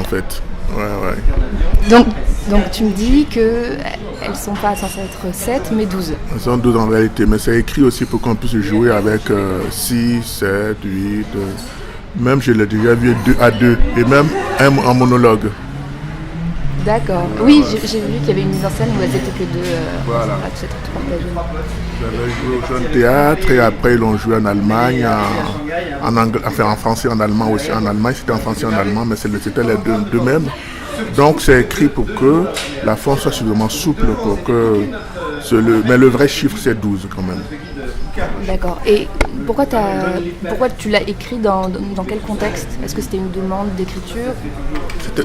fait. Ouais. Donc tu me dis qu'elles ne sont pas censées être 7 mais 12. Elles sont 12 en réalité, mais c'est écrit aussi pour qu'on puisse jouer avec 6, 7, 8. Même je l'ai déjà vu 2 à 2 et même un en monologue. D'accord. Oui, j'ai vu qu'il y avait une mise en scène où elles étaient que 2. Voilà. C'était tout partagé. Ils avaient joué au Jeune Théâtre et après ils l'ont joué en Allemagne, en anglais, enfin en français, en allemand aussi. En Allemagne c'était en français, en allemand, mais c'était les deux mêmes. Donc c'est écrit pour que la forme soit suffisamment souple pour que... Mais le vrai chiffre c'est 12 quand même. D'accord. Et pourquoi tu l'as écrit dans quel contexte? Est-ce que c'était une demande d'écriture?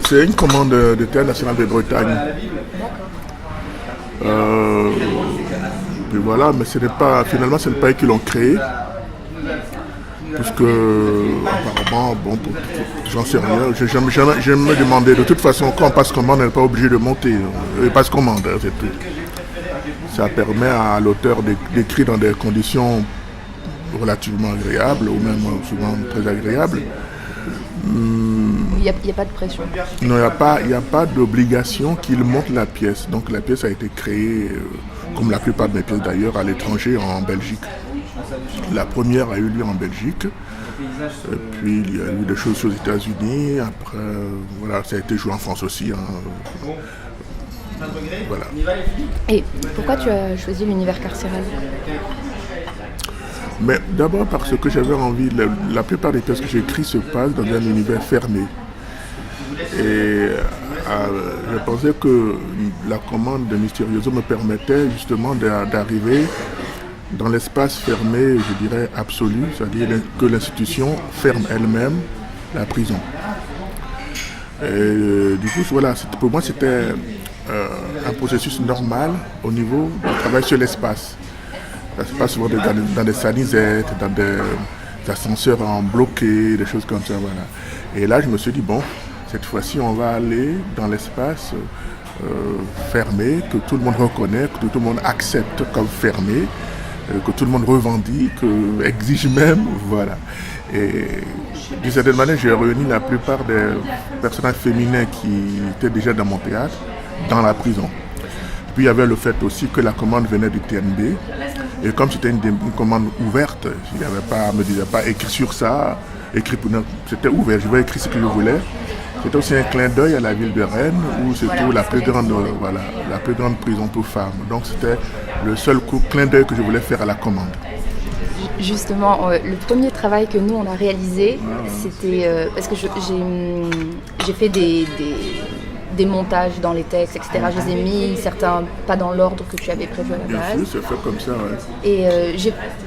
C'est une commande de Théâtre National de Bretagne. Puis voilà, mais finalement ce n'est pas eux qui l'ont créé. Puisque apparemment, j'en sais rien. Je me demandais, de toute façon, quand on passe commande, on n'est pas obligé de monter. On passe commande, c'est tout. Ça permet à l'auteur d'écrire dans des conditions relativement agréables, ou même souvent très agréables. Il n'y a pas de pression. Non, il n'y a pas d'obligation qu'il monte la pièce. Donc la pièce a été créée, comme la plupart de mes pièces d'ailleurs, à l'étranger, en Belgique. La première a eu lieu en Belgique. Et puis il y a eu des choses aux États-Unis. Après, voilà, ça a été joué en France aussi. Voilà. Et pourquoi tu as choisi l'univers carcéral? Mais d'abord parce que j'avais envie, la plupart des pièces que j'écris se passent dans un univers fermé. Et je pensais que la commande de Mysterioso me permettait justement d'arriver dans l'espace fermé, je dirais absolu, c'est-à-dire que l'institution ferme elle-même la prison. Et du coup, voilà, pour moi c'était un processus normal au niveau du travail sur l'espace. Ça se passe souvent dans des sanisettes, dans des ascenseurs en bloqué, des choses comme ça, voilà. Et là, je me suis dit, bon, cette fois-ci, on va aller dans l'espace fermé, que tout le monde reconnaît, que tout le monde accepte comme fermé, que tout le monde revendique, exige même, voilà. Et d'une certaine manière, j'ai réuni la plupart des personnages féminins qui étaient déjà dans mon théâtre, dans la prison. Puis il y avait le fait aussi que la commande venait du TNB. Et comme c'était une commande ouverte, il n'y avait pas, me disait pas écrit sur ça, c'était ouvert, je voulais écrire ce que je voulais. C'était aussi un clin d'œil à la ville de Rennes, où c'est la plus grande prison pour femmes. Donc c'était le seul clin d'œil que je voulais faire à la commande. Justement, le premier travail que nous on a réalisé, c'était parce que j'ai fait des montages dans les textes, etc. Je les ai mis, certains pas dans l'ordre que tu avais prévu à la base. Bien sûr, c'est fait comme ça, ouais. Et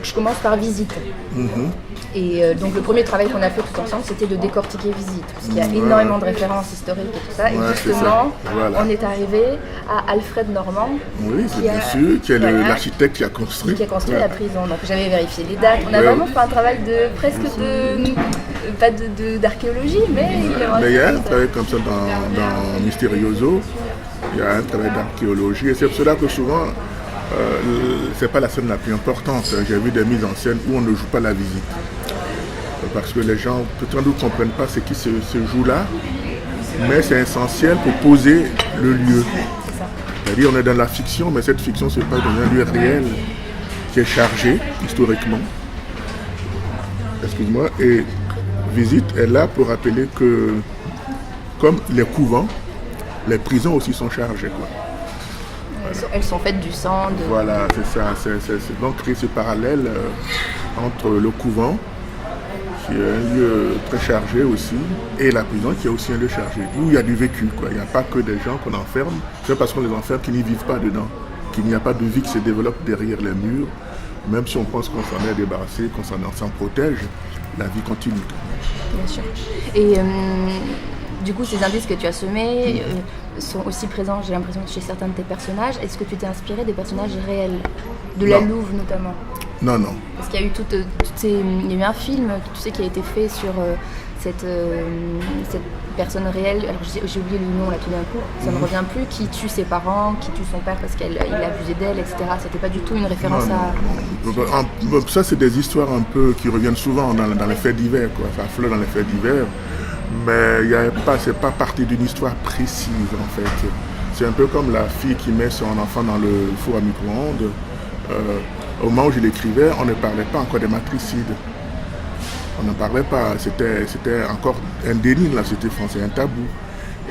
je commence par Visite. Mm-hmm. Et donc le premier travail qu'on a fait tout ensemble, c'était de décortiquer Visite, parce qu'il y a énormément de références historiques et tout ça. Et justement, on est arrivé à Alfred Normand. Oui, c'est bien sûr, qui est l'architecte qui a construit. La prison. Donc j'avais vérifié les dates. On a vraiment fait un travail pas d'archéologie, mais il y a un travail comme ça dans Mysterioso. Il y a un travail d'archéologie. Et c'est pour cela que souvent, c'est pas la scène la plus importante. J'ai vu des mises en scène où on ne joue pas la visite. Parce que les gens peut-être ne comprennent pas ce qui se joue là. Mais c'est essentiel pour poser le lieu. C'est-à-dire on est dans la fiction, mais cette fiction se passe dans un lieu réel qui est chargé historiquement. Excuse-moi. Et Visite est là pour rappeler que, comme les couvents, les prisons aussi sont chargées, quoi. Voilà. Elles sont faites du sang. Voilà, c'est ça. C'est donc créer ce parallèle entre le couvent, qui est un lieu très chargé aussi, et la prison, qui est aussi un lieu chargé, où il y a du vécu, quoi. Il n'y a pas que des gens qu'on enferme, c'est parce qu'on les enferme qu'ils n'y vivent pas dedans, qu'il n'y a pas de vie qui se développe derrière les murs. Même si on pense qu'on s'en est débarrassé, qu'on s'en protège, la vie continue. Bien sûr. Et du coup, ces indices que tu as semés sont aussi présents, j'ai l'impression, chez certains de tes personnages. Est-ce que tu t'es inspiré des personnages réels, de la Louve notamment? Non. Parce qu'il y a eu il y a eu un film, tu sais, qui a été fait sur cette personne réelle. Alors j'ai oublié le nom là tout d'un coup. Ça ne revient plus. Qui tue ses parents, qui tue son père parce qu'il a abusé d'elle, etc. C'était pas du tout une référence Ça, c'est des histoires un peu qui reviennent souvent dans les faits divers, quoi. Ça affleure dans les faits divers. mais c'est pas partie d'une histoire précise en fait. C'est un peu comme la fille qui met son enfant dans le four à micro-ondes. Au moment où je l'écrivais, on ne parlait pas encore des matricides. On n'en parlait pas, c'était encore un déni de la société française, un tabou.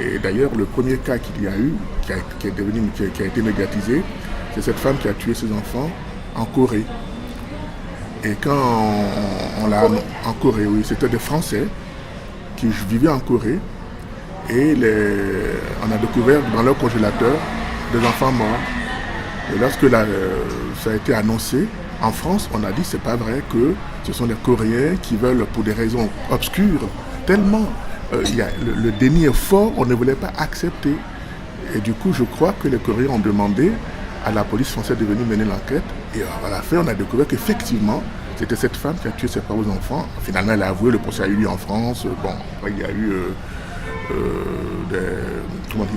Et d'ailleurs, le premier cas qu'il y a eu, qui a été médiatisé, c'est cette femme qui a tué ses enfants en Corée. Et quand on l'a en Corée, oui, c'était des Français qui vivaient en Corée et on a découvert dans leur congélateur des enfants morts. Et lorsque ça a été annoncé en France, on a dit c'est pas vrai que ce sont des Coréens qui veulent, pour des raisons obscures, tellement le déni est fort, on ne voulait pas accepter. Et du coup, je crois que les Coréens ont demandé à la police française de venir mener l'enquête. Et à la fin, on a découvert qu'effectivement, c'était cette femme qui a tué ses propres enfants. Finalement, elle a avoué, le procès a eu lieu en France. Bon, après, il y a eu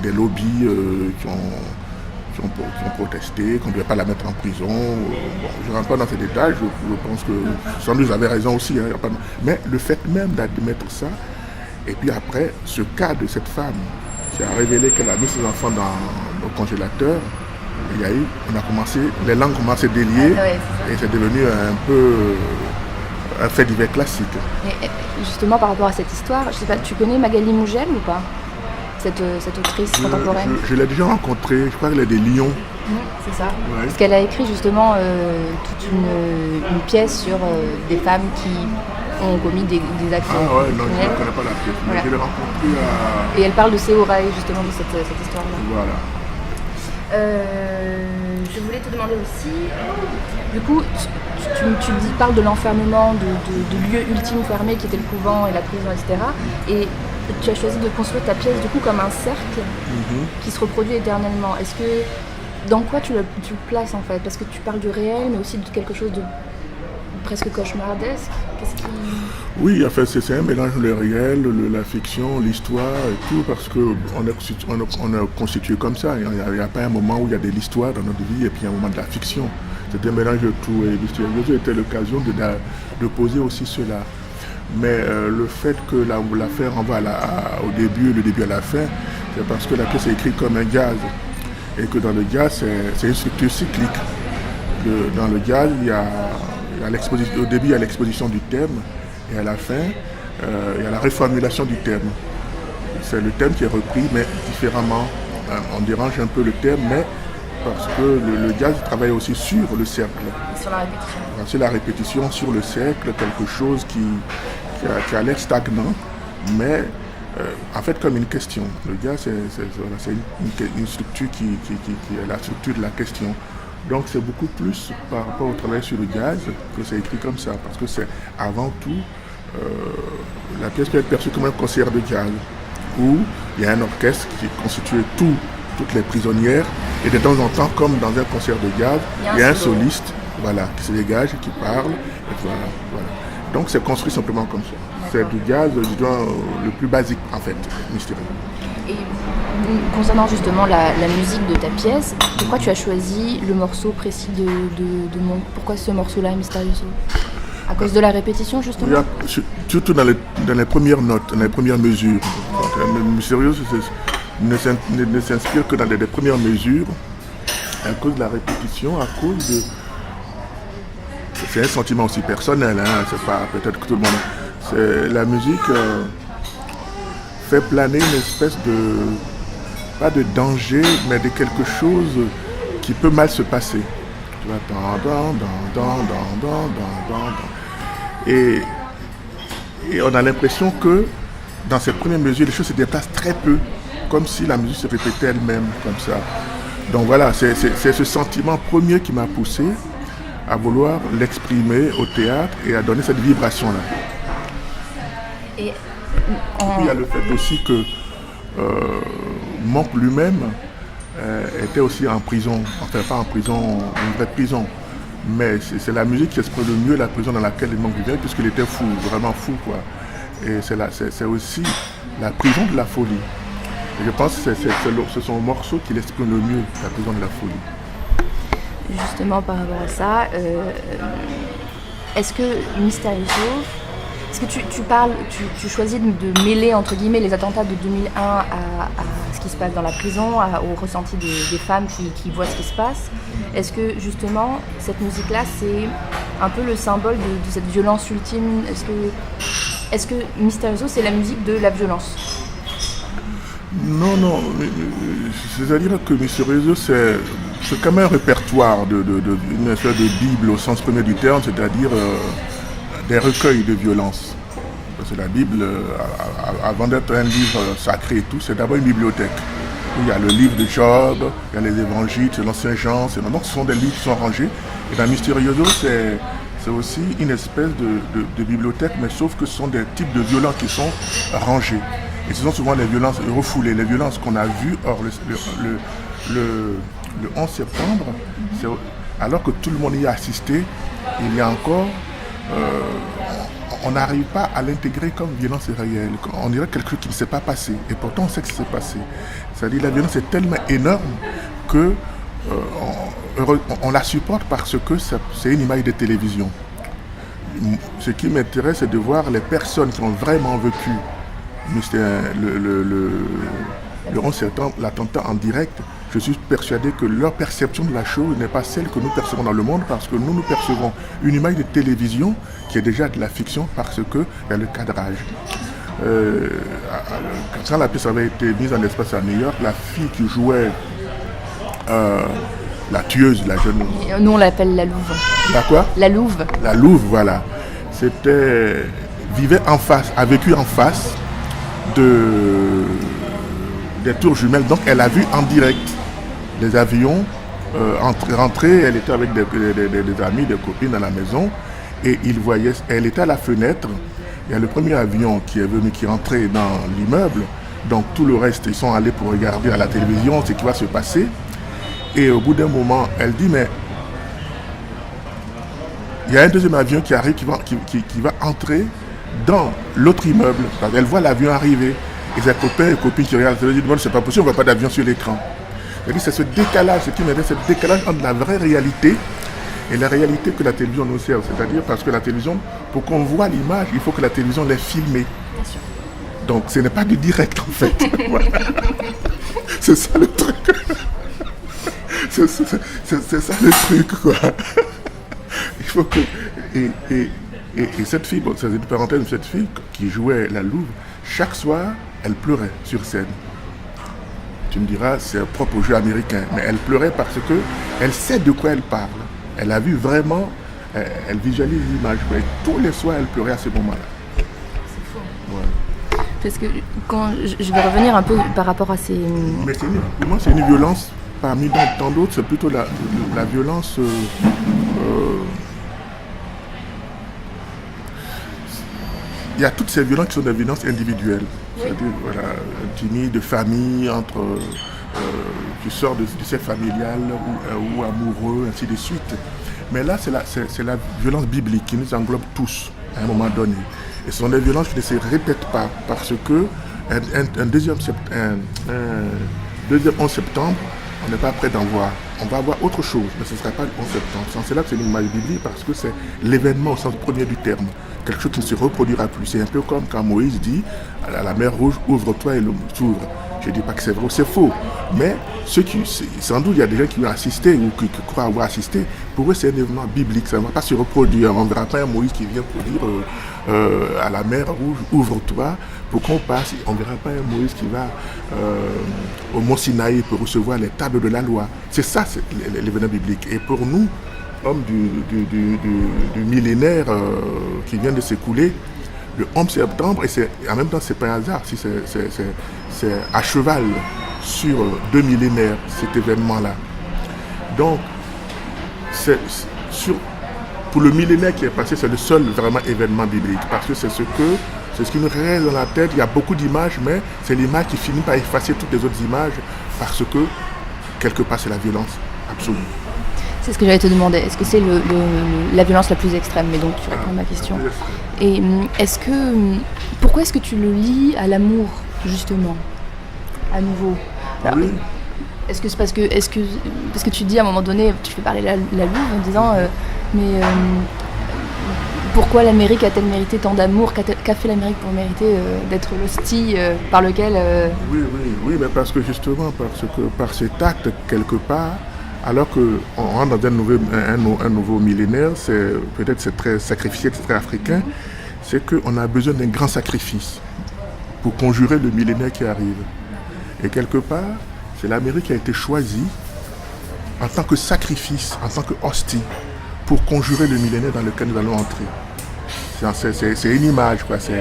des lobbies qui ont protesté, qu'on ne devait pas la mettre en prison. Bon, je ne rentre pas dans ces détails, je pense que sans doute vous avez raison aussi. Hein, mais le fait même d'admettre ça, et puis après, ce cas de cette femme qui a révélé qu'elle a mis ses enfants au congélateur, les langues ont commencé à délier, et c'est devenu un peu un fait divers classique. Et justement, par rapport à cette histoire, je sais pas, tu connais Magali Mougel ou pas, cette autrice contemporaine? Je l'ai déjà rencontrée, je crois qu'elle est des Lyon. C'est ça. Ouais. Parce qu'elle a écrit justement toute une pièce sur des femmes qui ont commis des actes criminels. Ah ouais, non, je ne criminels. connais pas la pièce, mais Voilà. je l'ai rencontrée à... Et elle parle de Séoraï justement de cette histoire-là. Voilà. Je voulais te demander aussi, du coup, tu parles de l'enfermement, de lieu ultime fermé qui était le couvent et la prison, etc. Et tu as choisi de construire ta pièce du coup comme un cercle qui se reproduit éternellement. Est-ce que, dans quoi tu le places en fait? Parce que tu parles du réel, mais aussi de quelque chose de presque cauchemardesque. Qu'est-ce qui... Oui, en fait, c'est un mélange le réel, la fiction, l'histoire et tout, parce qu'on est constitué comme ça. Il n'y a pas un moment où il y a de l'histoire dans notre vie et puis un moment de la fiction. C'est un mélange de tout. Et Mystérieuse était l'occasion de poser aussi cela. Mais le fait que l'affaire renvoie au début et le début à la fin, c'est parce que la pièce est écrite comme un jazz. Et que dans le jazz, c'est une structure cyclique. Dans le jazz, au début, il y a l'exposition du thème. Et à la fin, il y a la reformulation du thème. C'est le thème qui est repris, mais différemment. On dérange un peu le thème, mais parce que le jazz travaille aussi sur le cercle. Sur la répétition. Sur la répétition, sur le cercle, quelque chose qui a l'air stagnant, mais en fait comme une question. Le jazz, c'est une structure qui est la structure de la question. Donc c'est beaucoup plus par rapport au travail sur le jazz que c'est écrit comme ça, parce que c'est avant tout, la pièce peut être perçue comme un concert de jazz, où il y a un orchestre qui constitue toutes les prisonnières, et de temps en temps, comme dans un concert de jazz, il y a un soliste qui se dégage, qui parle, et voilà. Donc c'est construit simplement comme ça. C'est du jazz, le plus basique en fait, mystérieux. Et concernant justement la musique de ta pièce, pourquoi tu as choisi le morceau précis de Monk? Pourquoi ce morceau-là, Mystérieuse? À cause de la répétition, justement? Surtout dans les premières notes, dans les premières mesures. Mystérieuse ne s'inspire que dans les premières mesures, à cause de la répétition, à cause de... C'est un sentiment aussi personnel, hein, c'est pas peut-être que tout le monde... La musique fait planer une espèce de... pas de danger, mais de quelque chose qui peut mal se passer. Tu vois, et on a l'impression que dans cette première mesure, les choses se déplacent très peu, comme si la musique se répétait elle-même, comme ça. Donc voilà, c'est ce sentiment premier qui m'a poussé à vouloir l'exprimer au théâtre et à donner cette vibration-là. Et puis il y a le fait aussi que Monk lui-même était aussi en prison, enfin pas en prison, une vraie prison, mais c'est la musique qui exprime le mieux la prison dans laquelle Monk vivait, puisqu'il était fou, vraiment fou quoi. Et c'est aussi la prison de la folie. Et je pense que c'est son morceau qui l'exprime le mieux, la prison de la folie. Justement par rapport à ça, est-ce que Mystérieuse Est-ce que tu choisis de mêler entre guillemets les attentats de 2001 à ce qui se passe dans la prison, au ressenti des femmes qui voient ce qui se passe. Est-ce que justement cette musique-là c'est un peu le symbole de cette violence ultime? Est-ce que Mysterioso c'est la musique de la violence? Non, c'est-à-dire que Mysterioso c'est comme un répertoire une espèce de Bible au sens premier du terme, c'est-à-dire des recueils de violence. Parce que la Bible, avant d'être un livre sacré et tout, c'est d'abord une bibliothèque. Il y a le livre de Job, il y a les évangiles, c'est l'Ancien Jean, donc ce sont des livres qui sont rangés. Et dans Mysterioso, c'est aussi une espèce de bibliothèque, mais sauf que ce sont des types de violences qui sont rangés. Et ce sont souvent les violences refoulées, les violences qu'on a vues. Or, le 11 septembre, alors que tout le monde y a assisté, il y a encore... on n'arrive pas à l'intégrer comme violence réelle. On dirait quelque chose qui ne s'est pas passé. Et pourtant, on sait que c'est passé. C'est-à-dire que la violence est tellement énorme que on la supporte parce que c'est une image de télévision. Ce qui m'intéresse, c'est de voir les personnes qui ont vraiment vécu le 11 septembre, l'attentat en direct. Je suis persuadé que leur perception de la chose n'est pas celle que nous percevons dans le monde, parce que nous percevons une image de télévision qui est déjà de la fiction parce qu'il y a le cadrage. Quand la pièce avait été mise en espace à New York, la fille qui jouait la tueuse, la jeune... Nous on l'appelle la Louve. La quoi? La Louve. La Louve, voilà. A vécu en face des tours jumelles, donc elle a vu en direct les avions rentrer. Elle était avec des amis, des copines à la maison, et elle était à la fenêtre. Il y a le premier avion qui est venu, qui est entré dans l'immeuble, donc tout le reste, ils sont allés pour regarder à la télévision ce qui va se passer. Et au bout d'un moment, elle dit, mais il y a un deuxième avion qui arrive, qui va entrer dans l'autre immeuble. Elle voit l'avion arriver. Et ses copains et copines qui regardent, elle dit, bon, c'est pas possible, on ne voit pas d'avion sur l'écran. C'est ce décalage, ce qui m'intéresse, c'est ce décalage entre la vraie réalité et la réalité que la télévision nous sert. C'est-à-dire parce que la télévision, pour qu'on voit l'image, il faut que la télévision l'ait filmée. Donc ce n'est pas du direct en fait. C'est ça le truc. C'est ça le truc, quoi. Il faut que... Et cette fille, bon, c'est une parenthèse, cette fille qui jouait la Louve, chaque soir, elle pleurait sur scène. Tu me diras, c'est propre au jeu américain, mais elle pleurait parce que elle sait de quoi elle parle. Elle a vu vraiment, elle visualise l'image. Et tous les soirs, elle pleurait à ce moment-là. C'est fou. Ouais. Parce que quand je vais revenir un peu par rapport à ces... Mais pour moi, c'est une violence, parmi tant d'autres, c'est plutôt la violence... il y a toutes ces violences qui sont des violences individuelles. Oui. C'est-à-dire, voilà, intimes, de famille, entre qui sort du cercle familial ou amoureux, ainsi de suite. Mais là, c'est la violence biblique qui nous englobe tous à un moment donné. Et ce sont des violences qui ne se répètent pas parce que un deuxième 11 septembre, on n'est pas prêt d'en voir. On va voir autre chose, mais ce ne sera pas le 11 septembre. C'est là que c'est une image biblique parce que c'est l'événement au sens premier du terme. Quelque chose qui ne se reproduira plus. C'est un peu comme quand Moïse dit à la mer rouge, ouvre-toi et l'eau s'ouvre. Je ne dis pas que c'est vrai ou c'est faux. Mais sans doute il y a des gens qui ont assisté ou qui croient avoir assisté. Pour eux, c'est un événement biblique. Ça ne va pas se reproduire. On ne verra pas un Moïse qui vient pour dire à la mer rouge, ouvre-toi pour qu'on passe. On ne verra pas un Moïse qui va au Mont Sinaï pour recevoir les tables de la loi. C'est ça, c'est l'événement biblique. Et pour nous, hommes du millénaire qui vient de s'écouler, le 11 septembre, et en même temps, c'est pas un hasard, si c'est à cheval sur 2 millénaires, cet événement-là. Donc, pour le millénaire qui est passé, c'est le seul vraiment événement biblique, parce que c'est ce qui nous reste dans la tête. Il y a beaucoup d'images, mais c'est l'image qui finit par effacer toutes les autres images, parce que, quelque part, c'est la violence absolue. C'est ce que j'allais te demander. Est-ce que c'est la violence la plus extrême? Mais donc, tu réponds à ma question. Et pourquoi est-ce que tu le lies à l'amour, justement, à nouveau? Alors, oui. Est-ce que c'est parce que tu dis à un moment donné, tu fais parler la Louve en disant, mais pourquoi l'Amérique a-t-elle mérité tant d'amour? Qu'a fait l'Amérique pour mériter d'être l'hostie par lequel... Oui, mais parce que justement, par cet acte, quelque part, alors qu'on rentre dans un nouveau millénaire, c'est très sacrificiel, c'est très africain, c'est qu'on a besoin d'un grand sacrifice pour conjurer le millénaire qui arrive. Et quelque part, c'est l'Amérique qui a été choisie en tant que sacrifice, en tant que hostie, pour conjurer le millénaire dans lequel nous allons entrer. C'est une image, quoi. C'est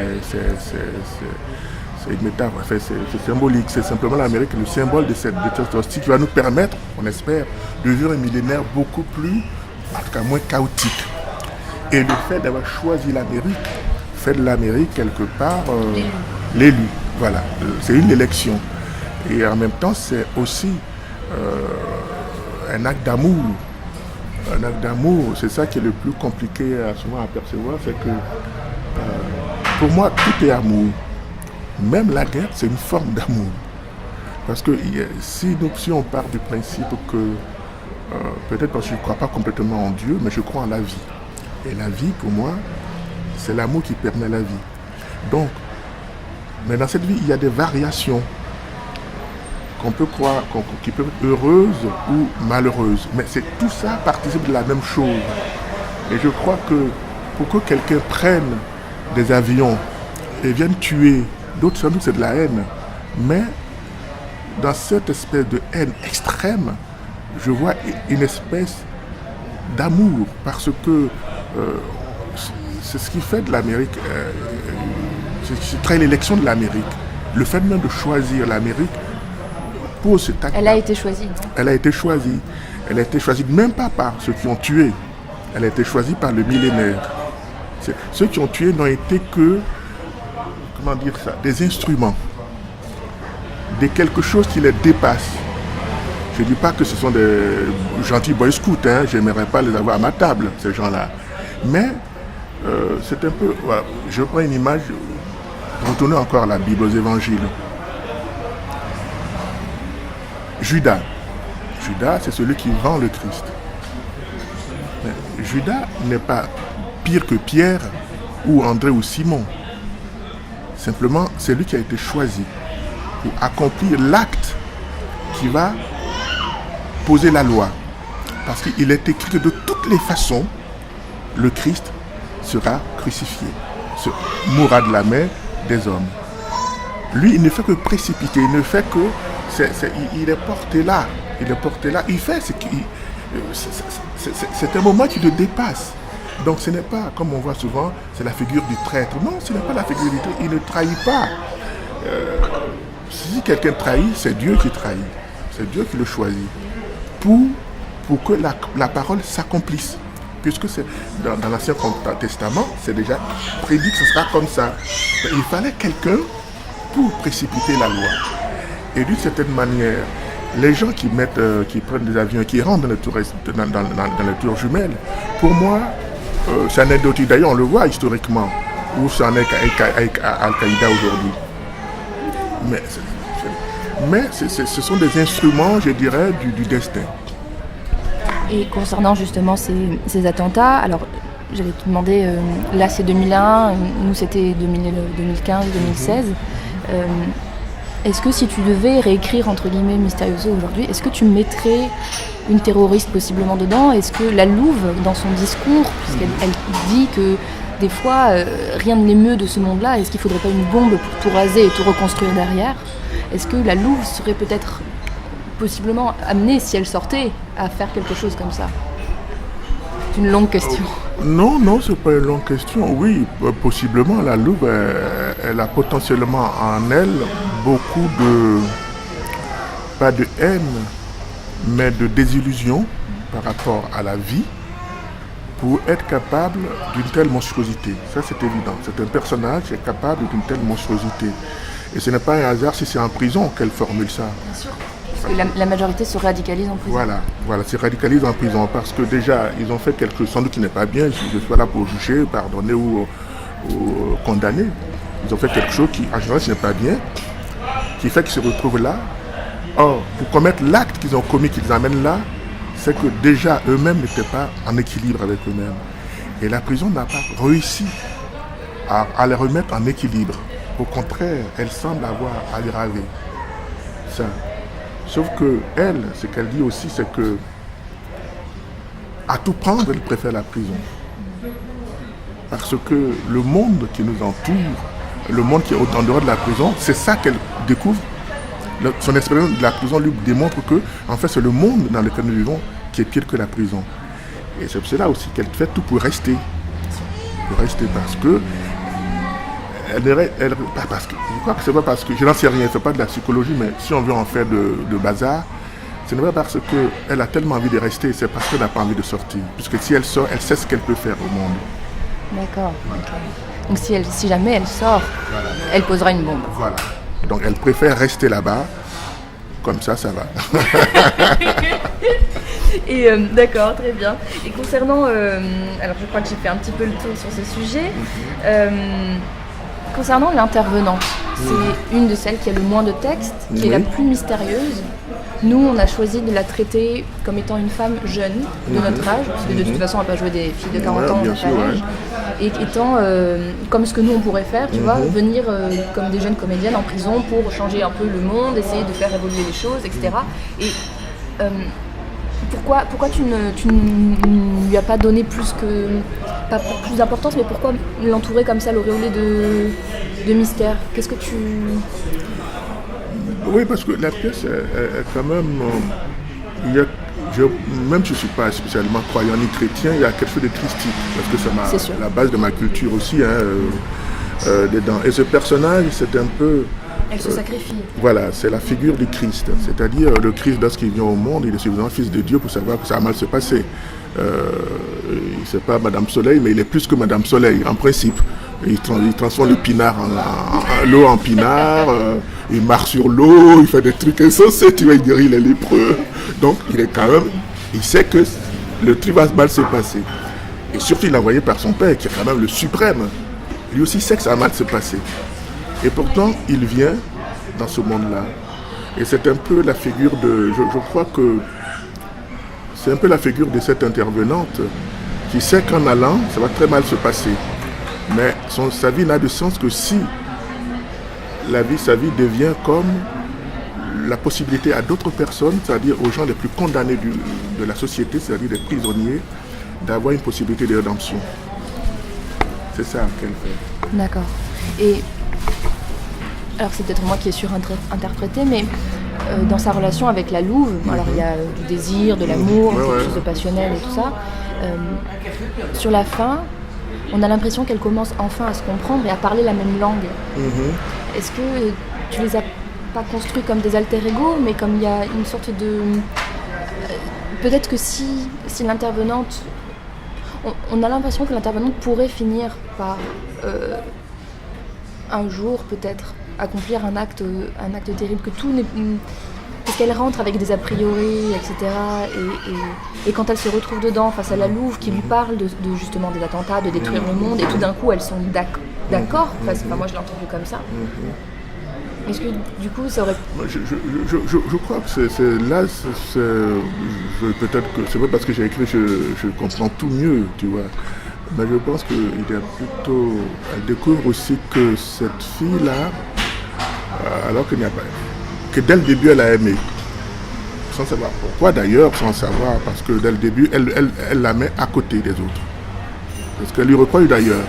une métaphore, c'est symbolique. C'est simplement l'Amérique, le symbole de cette hostie qui va nous permettre, on espère, de vivre un millénaire beaucoup plus, en tout cas moins chaotique. Et le fait d'avoir choisi l'Amérique fait de l'Amérique quelque part l'élu. Voilà, c'est une élection. Et en même temps, c'est aussi un acte d'amour. Un acte d'amour, c'est ça qui est le plus compliqué souvent à percevoir, c'est que pour moi, tout est amour. Même la guerre, c'est une forme d'amour. Parce que si on part du principe que, peut-être parce que je ne crois pas complètement en Dieu, mais je crois en la vie. Et la vie, pour moi, c'est l'amour qui permet la vie. Donc, mais dans cette vie, il y a des variations qu'on peut croire, qui peuvent être heureuses ou malheureuses. Mais tout ça participe de la même chose. Et je crois que pour que quelqu'un prenne des avions et vienne tuer, d'autres sans doute c'est de la haine. Mais dans cette espèce de haine extrême, je vois une espèce d'amour. Parce que c'est ce qui fait de l'Amérique, c'est très l'élection de l'Amérique. Le fait même de choisir l'Amérique, cet acte. Elle a été choisie. Elle a été choisie. Elle a été choisie même pas par ceux qui ont tué. Elle a été choisie par le millénaire. Ceux qui ont tué n'ont été que, comment dire ça, des instruments. De quelque chose qui les dépasse. Je ne dis pas que ce sont des gentils boy scouts, hein. Je n'aimerais pas les avoir à ma table, ces gens-là. Mais c'est un peu, voilà, je prends une image, retournez encore à la Bible, aux évangiles. Judas, c'est celui qui vend le Christ. Mais Judas n'est pas pire que Pierre ou André ou Simon. Simplement, c'est lui qui a été choisi pour accomplir l'acte qui va poser la loi. Parce qu'il est écrit que de toutes les façons, le Christ sera crucifié, mourra de la main des hommes. Lui, il ne fait que précipiter, il ne fait que... il est porté là. Il fait ce qu'il... C'est un moment qui le dépasse. Donc ce n'est pas, comme on voit souvent, c'est la figure du traître. Non, ce n'est pas la figure du traître. Il ne trahit pas. Si quelqu'un trahit, c'est Dieu qui trahit. C'est Dieu qui le choisit. Pour que la parole s'accomplisse. Puisque c'est dans l'Ancien Testament, c'est déjà prédit que ce sera comme ça. Il fallait quelqu'un pour précipiter la loi. Et d'une certaine manière, les gens qui prennent des avions et qui rentrent dans les tours jumelles, pour moi, c'est anecdotique. D'ailleurs, on le voit historiquement, où ça en est avec Al-Qaïda aujourd'hui. Mais ce sont des instruments, je dirais, du destin. Et concernant justement ces attentats, alors j'allais te demander, là c'est 2001, nous c'était 2015, 2016. Est-ce que si tu devais réécrire entre guillemets Mysterioso aujourd'hui, est-ce que tu mettrais une terroriste possiblement dedans? Est-ce que la Louve, dans son discours, puisqu'elle dit que des fois rien ne l'émeut de ce monde-là, est-ce qu'il ne faudrait pas une bombe pour tout raser et tout reconstruire derrière? Est-ce que la Louve serait peut-être possiblement amenée, si elle sortait, à faire quelque chose comme ça? C'est une longue question. Non, c'est pas une longue question. Oui, possiblement, la Louve, elle a potentiellement en elle beaucoup pas de haine, mais de désillusion par rapport à la vie pour être capable d'une telle monstruosité. Ça, c'est évident. C'est un personnage qui est capable d'une telle monstruosité. Et ce n'est pas un hasard si c'est en prison qu'elle formule ça. Bien sûr. Parce que la majorité se radicalise en prison. Voilà, se radicalise en prison parce que déjà, ils ont fait quelque chose sans doute qui n'est pas bien. Je suis là pour juger, pardonner ou condamner. Ils ont fait quelque chose qui, en général, ce n'est pas bien, qui fait qu'ils se retrouvent là. Or, pour commettre l'acte qu'ils ont commis, qu'ils amènent là, c'est que déjà, eux-mêmes n'étaient pas en équilibre avec eux-mêmes. Et la prison n'a pas réussi à les remettre en équilibre. Au contraire, elle semble avoir aggravé ça. Sauf que elle, ce qu'elle dit aussi, c'est que à tout prendre, elle préfère la prison. Parce que le monde qui nous entoure, le monde qui est en dehors de la prison, c'est ça qu'elle découvre. Son expérience de la prison lui démontre que, en fait, c'est le monde dans lequel nous vivons qui est pire que la prison. Et c'est pour cela aussi qu'elle fait tout pour rester. Pour rester parce que parce que je crois que c'est pas parce que je n'en sais rien, c'est pas de la psychologie, mais si on veut en faire de bazar, ce n'est pas parce qu'elle a tellement envie de rester, c'est parce qu'elle n'a pas envie de sortir. Puisque si elle sort, elle sait ce qu'elle peut faire au monde. D'accord. Donc si jamais elle sort, voilà, elle posera une bombe. Voilà. Donc elle préfère rester là-bas, comme ça va. Et d'accord, très bien. Et concernant, alors je crois que j'ai fait un petit peu le tour sur ce sujet. Concernant l'intervenante, c'est une de celles qui a le moins de texte, qui est la plus mystérieuse. Nous, on a choisi de la traiter comme étant une femme jeune, de notre âge, parce que de toute façon, on ne va pas jouer des filles de 40 ans, et étant comme ce que nous, on pourrait faire, tu vois, venir comme des jeunes comédiennes en prison pour changer un peu le monde, essayer de faire évoluer les choses, etc. Et pourquoi tu ne lui as pas donné plus d'importance, mais pourquoi l'entourer comme ça, l'auréoler de mystère? Qu'est-ce que tu... Oui, parce que la pièce est quand même... même si je ne suis pas spécialement croyant ni chrétien, il y a quelque chose de christique, parce que c'est la base de ma culture aussi, dedans. Et ce personnage, c'est un peu... Elle se sacrifie. Voilà, c'est la figure du Christ. C'est-à-dire, le Christ, lorsqu'il vient au monde, il est suffisamment fils de Dieu pour savoir que ça va mal se passer. C'est pas Madame Soleil, mais il est plus que Madame Soleil, en principe. Il transforme le pinard l'eau en pinard, il marche sur l'eau, il fait des trucs insensés, tu vois, il dirait il est lépreux. Donc, il sait que le truc va mal se passer. Et surtout, il est envoyé par son père, qui est quand même le suprême. Lui aussi sait que ça va mal se passer. Et pourtant, il vient dans ce monde-là. Et c'est un peu la figure de... Je crois que c'est un peu la figure de cette intervenante qui sait qu'en allant, ça va très mal se passer. Mais sa vie n'a de sens que si sa vie devient comme la possibilité à d'autres personnes, c'est-à-dire aux gens les plus condamnés de la société, c'est-à-dire les prisonniers, d'avoir une possibilité de rédemption. C'est ça qu'elle fait. D'accord. Et alors c'est peut-être moi qui ai surinterprété, mais dans sa relation avec la louve, alors il y a du désir, de l'amour, quelque chose de passionnel et tout ça. Sur la fin, on a l'impression qu'elle commence enfin à se comprendre et à parler la même langue. Est-ce que tu les as pas construits comme des alter-ego, mais comme il y a une sorte de... peut-être que si l'intervenante... On a l'impression que l'intervenante pourrait finir par un jour peut-être accomplir un acte terrible, que tout n'est... Parce qu'elle rentre avec des a priori, etc. Et quand elle se retrouve dedans, face à la louve qui lui parle de justement des attentats, de détruire le monde, et tout d'un coup elles sont d'accord. Enfin, moi je l'ai entendu comme ça. Est-ce que du coup ça aurait... Je crois que c'est là, peut-être que c'est pas parce que j'ai écrit, je comprends tout mieux, tu vois. Mais je pense elle découvre aussi que cette fille-là, alors qu'il n'y a pas... que dès le début elle a aimé, sans savoir pourquoi d'ailleurs, sans savoir, parce que dès le début elle la met à côté des autres, parce qu'elle lui reproche d'ailleurs.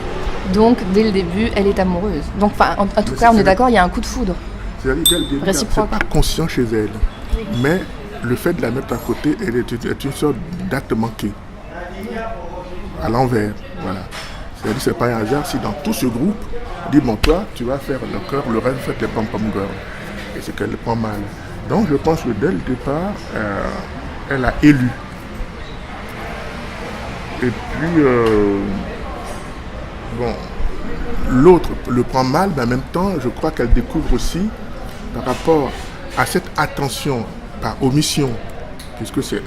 Donc dès le début elle est amoureuse. Donc en tout cas on est d'accord, il y a un coup de foudre. C'est-à-dire dès le début, réciproque. C'est pas conscient chez elle, mais le fait de la mettre à côté, elle est une sorte d'acte manqué, à l'envers, voilà. C'est-à-dire c'est pas un hasard si dans tout ce groupe, dit bon toi tu vas faire le cœur, le reste fait les pom-pom girls. Et c'est qu'elle le prend mal. Donc je pense que dès le départ, elle a élu. Et puis, l'autre le prend mal, mais en même temps, je crois qu'elle découvre aussi, par rapport à cette attention par omission, puisque c'est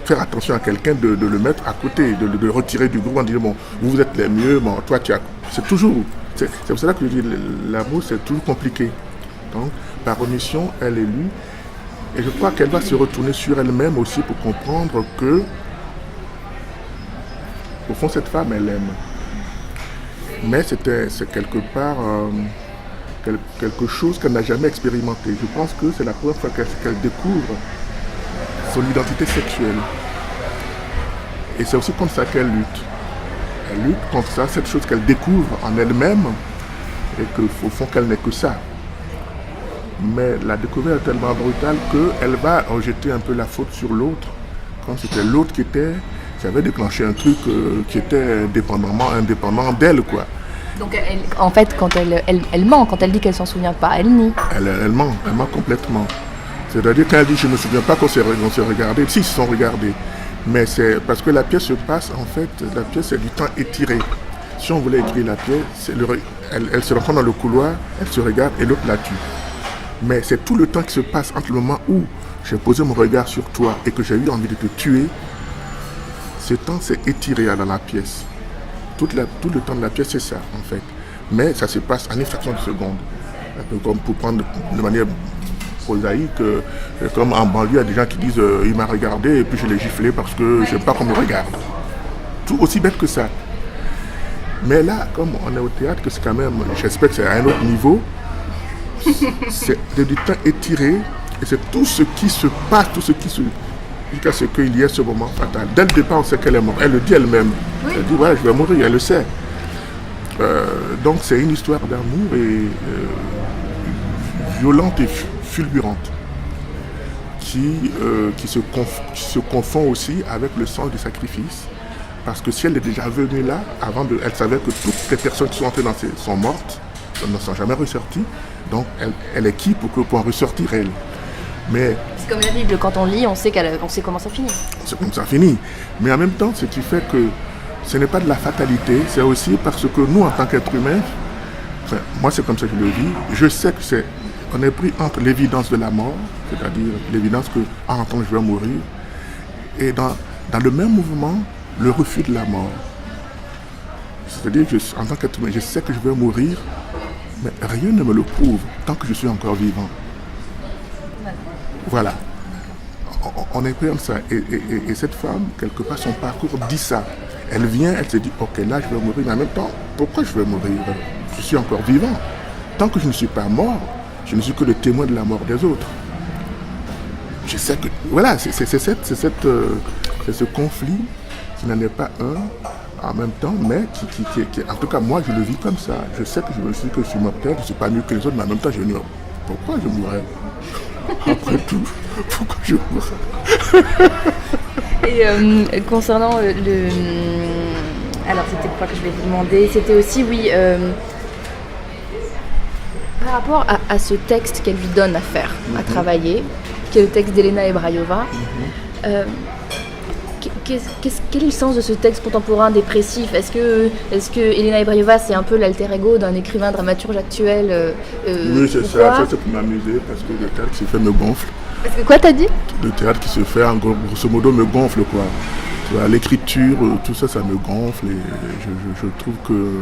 faire attention à quelqu'un, de le mettre à côté, de le retirer du groupe en disant, bon, vous êtes les mieux, bon, toi tu as... C'est pour cela que je dis, l'amour c'est toujours compliqué. Donc, par omission, elle est lue. Et je crois qu'elle va se retourner sur elle-même aussi pour comprendre que Au fond, cette femme, elle aime. Mais c'est quelque part quelque chose qu'elle n'a jamais expérimenté. Je pense que c'est la première fois qu'elle découvre son identité sexuelle. Et c'est aussi contre ça qu'elle lutte. Elle lutte contre ça, cette chose qu'elle découvre en elle-même, et qu'au fond, qu'elle n'est que ça. Mais la découverte est tellement brutale qu'elle va rejeter un peu la faute sur l'autre, comme c'était l'autre qui avait déclenché un truc qui était indépendant d'elle, quoi. Donc en fait, quand elle ment, quand elle dit qu'elle s'en souvient pas, elle nie. Elle ment complètement. C'est-à-dire qu'elle dit je ne me souviens pas qu'on s'est regardé, si ils se sont regardés. Mais c'est parce que la pièce se passe, en fait, la pièce c'est du temps étiré. Si on voulait écrire la pièce, elle se rencontre dans le couloir, elle se regarde et l'autre la tue. Mais c'est tout le temps qui se passe entre le moment où j'ai posé mon regard sur toi et que j'ai eu envie de te tuer. Ce temps s'est étiré dans la pièce. Tout le temps de la pièce, c'est ça, en fait. Mais ça se passe en une fraction de seconde. Un peu comme pour prendre de manière prosaïque, comme en banlieue, il y a des gens qui disent il m'a regardé et puis je l'ai giflé parce que je n'aime pas qu'on me regarde. Tout aussi bête que ça. Mais là, comme on est au théâtre, que c'est quand même, j'espère que c'est à un autre niveau, c'est du temps étiré et c'est tout ce qui se passe, jusqu'à ce qu'il y ait ce moment fatal. Dès le départ, on sait qu'elle est morte. Elle le dit elle-même. Oui. Elle dit voilà, je vais mourir, elle le sait. Donc c'est une histoire d'amour et violente et fulgurante qui se confond aussi avec le sens du sacrifice. Parce que si elle est déjà venue là, elle savait que toutes les personnes qui sont entrées sont mortes, elles ne sont jamais ressorties. Donc elle est qui pour en ressortir elle. Mais c'est comme la Bible, quand on lit, on sait comment ça finit. C'est comme ça finit. Mais en même temps, ce qui fait que ce n'est pas de la fatalité, c'est aussi parce que nous, en tant qu'êtres humains, moi c'est comme ça que je le vis, je sais que on est pris entre l'évidence de la mort, c'est-à-dire l'évidence que en tant que je vais mourir, et dans le même mouvement, le refus de la mort. C'est-à-dire que en tant qu'être humain, je sais que je vais mourir, mais rien ne me le prouve tant que je suis encore vivant. Voilà. On est pris comme ça. Et cette femme, quelque part, son parcours dit ça. Elle vient, elle se dit, ok, là, je vais mourir. Mais en même temps, pourquoi je vais mourir? Je suis encore vivant. Tant que je ne suis pas mort, je ne suis que le témoin de la mort des autres. Je sais que... Voilà, c'est ce conflit qui n'en est pas un en même temps, mais qui, en tout cas, moi, je le vis comme ça. Je sais que je suis mortel, je ne suis pas mieux que les autres, mais en même temps, je me dis, pourquoi je mourrais? Après tout, pourquoi je mourrais? Et concernant le... Alors, c'était quoi que je vais vous demander? C'était aussi, oui, par rapport à ce texte qu'elle lui donne à faire, à travailler, qui est le texte d'Elena Ebraiova. Quel est le sens de ce texte contemporain dépressif? Est-ce que Elena Ebraiova, c'est un peu l'alter ego d'un écrivain dramaturge actuel? Oui, c'est ça. Ça, c'est pour m'amuser, parce que le théâtre qui se fait me gonfle. Parce que quoi, t'as dit? Le théâtre qui se fait, en gros, grosso modo, me gonfle, quoi. Tu vois, l'écriture, tout ça, ça me gonfle. Et je trouve que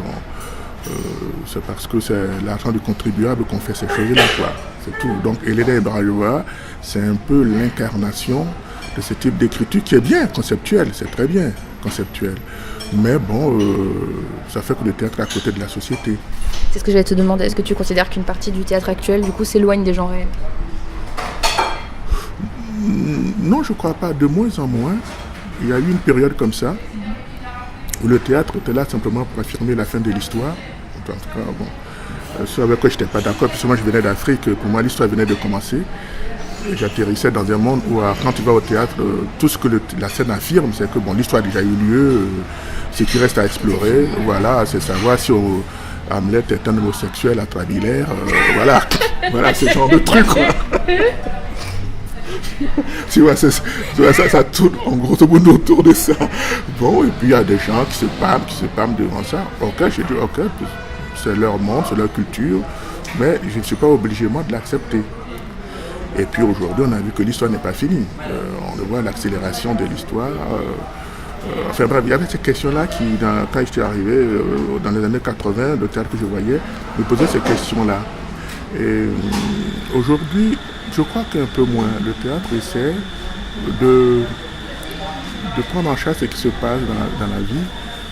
c'est parce que c'est l'argent du contribuable qu'on fait ces choses-là, quoi. C'est tout. Donc, Elena Ebraiova, c'est un peu l'incarnation de ce type d'écriture qui est bien conceptuel, c'est très bien conceptuel. Mais bon, ça fait que le théâtre est à côté de la société. C'est ce que j'allais te demander. Est-ce que tu considères qu'une partie du théâtre actuel, du coup, s'éloigne des gens réels? Non, je ne crois pas. De moins en moins. Il y a eu une période comme ça, où le théâtre était là simplement pour affirmer la fin de l'histoire. En tout cas, bon, ce avec quoi je n'étais pas d'accord, puisque moi je venais d'Afrique, pour moi l'histoire venait de commencer. Et j'atterrissais dans un monde où quand tu vas au théâtre, tout ce que la scène affirme, c'est que bon, l'histoire a déjà eu lieu, ce qui reste à explorer, voilà, c'est savoir si Hamlet est un homosexuel atrabilaire, voilà, voilà, ce genre de truc, quoi. Tu vois, ça tourne en gros modo autour de ça. Bon, et puis il y a des gens qui se pâment devant ça. Ok, j'ai dit ok, c'est leur monde, c'est leur culture, mais je ne suis pas obligé moi de l'accepter. Et puis aujourd'hui, on a vu que l'histoire n'est pas finie. On le voit, l'accélération de l'histoire. Enfin bref, il y avait ces questions-là qui, quand je suis arrivé dans les années 80, le théâtre que je voyais, me posait ces questions-là. Et aujourd'hui, je crois qu'un peu moins. Le théâtre essaie de prendre en charge ce qui se passe dans la vie,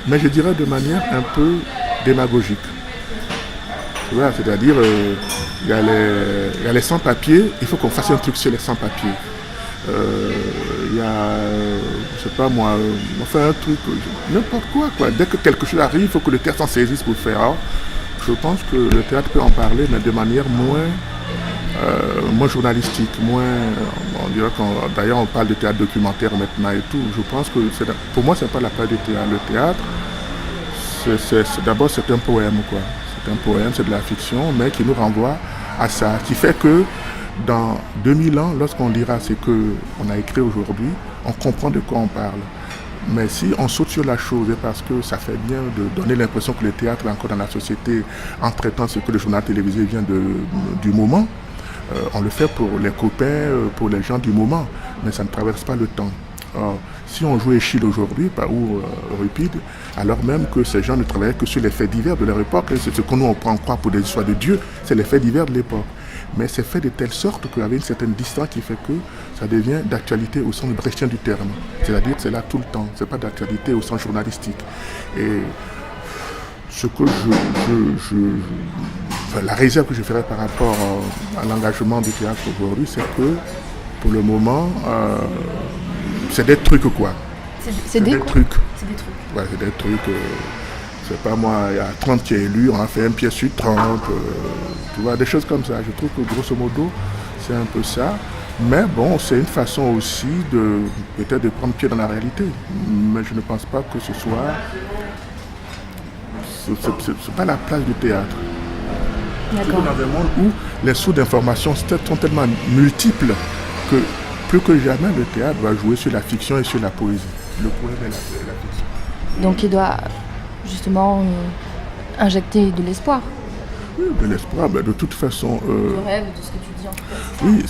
mais je dirais de manière un peu démagogique. Tu vois, c'est-à-dire, il y a les sans-papiers, il faut qu'on fasse un truc sur les sans-papiers. Il y a, je sais pas moi, on fait un truc, n'importe quoi. Dès que quelque chose arrive, il faut que le théâtre s'en saisisse pour faire. Alors, je pense que le théâtre peut en parler, mais de manière moins journalistique, on dirait d'ailleurs on parle de théâtre documentaire maintenant et tout. Je pense que pour moi c'est pas la part du théâtre. Le théâtre, d'abord c'est un poème quoi. C'est un poème, c'est de la fiction, mais qui nous renvoie à ça, qui fait que dans 2000 ans, lorsqu'on lira ce qu'on a écrit aujourd'hui, on comprend de quoi on parle. Mais si on saute sur la chose, parce que ça fait bien de donner l'impression que le théâtre est encore dans la société en traitant ce que le journal télévisé vient du moment, on le fait pour les copains, pour les gens du moment, mais ça ne traverse pas le temps. Alors, si on joue Échille aujourd'hui, ou Euripide, alors même que ces gens ne travaillaient que sur les faits divers de leur époque, c'est ce que nous on prend en croire pour des histoires de Dieu, c'est les faits divers de l'époque. Mais c'est fait de telle sorte qu'avec une certaine distance qui fait que ça devient d'actualité au sens brechtien du terme. C'est-à-dire que c'est là tout le temps, c'est pas d'actualité au sens journalistique. Et ce que la réserve que je ferais par rapport à l'engagement du théâtre aujourd'hui, c'est que pour le moment, c'est des trucs quoi. C'est des trucs. C'est des trucs. Ouais, c'est des trucs. C'est pas moi, il y a 30 qui est élu, on a fait une pièce sur 30. Tu vois, des choses comme ça. Je trouve que grosso modo, c'est un peu ça. Mais bon, c'est une façon aussi peut-être de prendre pied dans la réalité. Mais je ne pense pas que ce soit. C'est pas la place du théâtre. D'accord. Dans un monde où les sources d'information sont tellement multiples que plus que jamais le théâtre va jouer sur la fiction et sur la poésie. Le poème et la fiction. Donc il doit justement injecter de l'espoir. Oui, de l'espoir, mais de toute façon. Du rêve, de ce que tu dis en fait. Oui,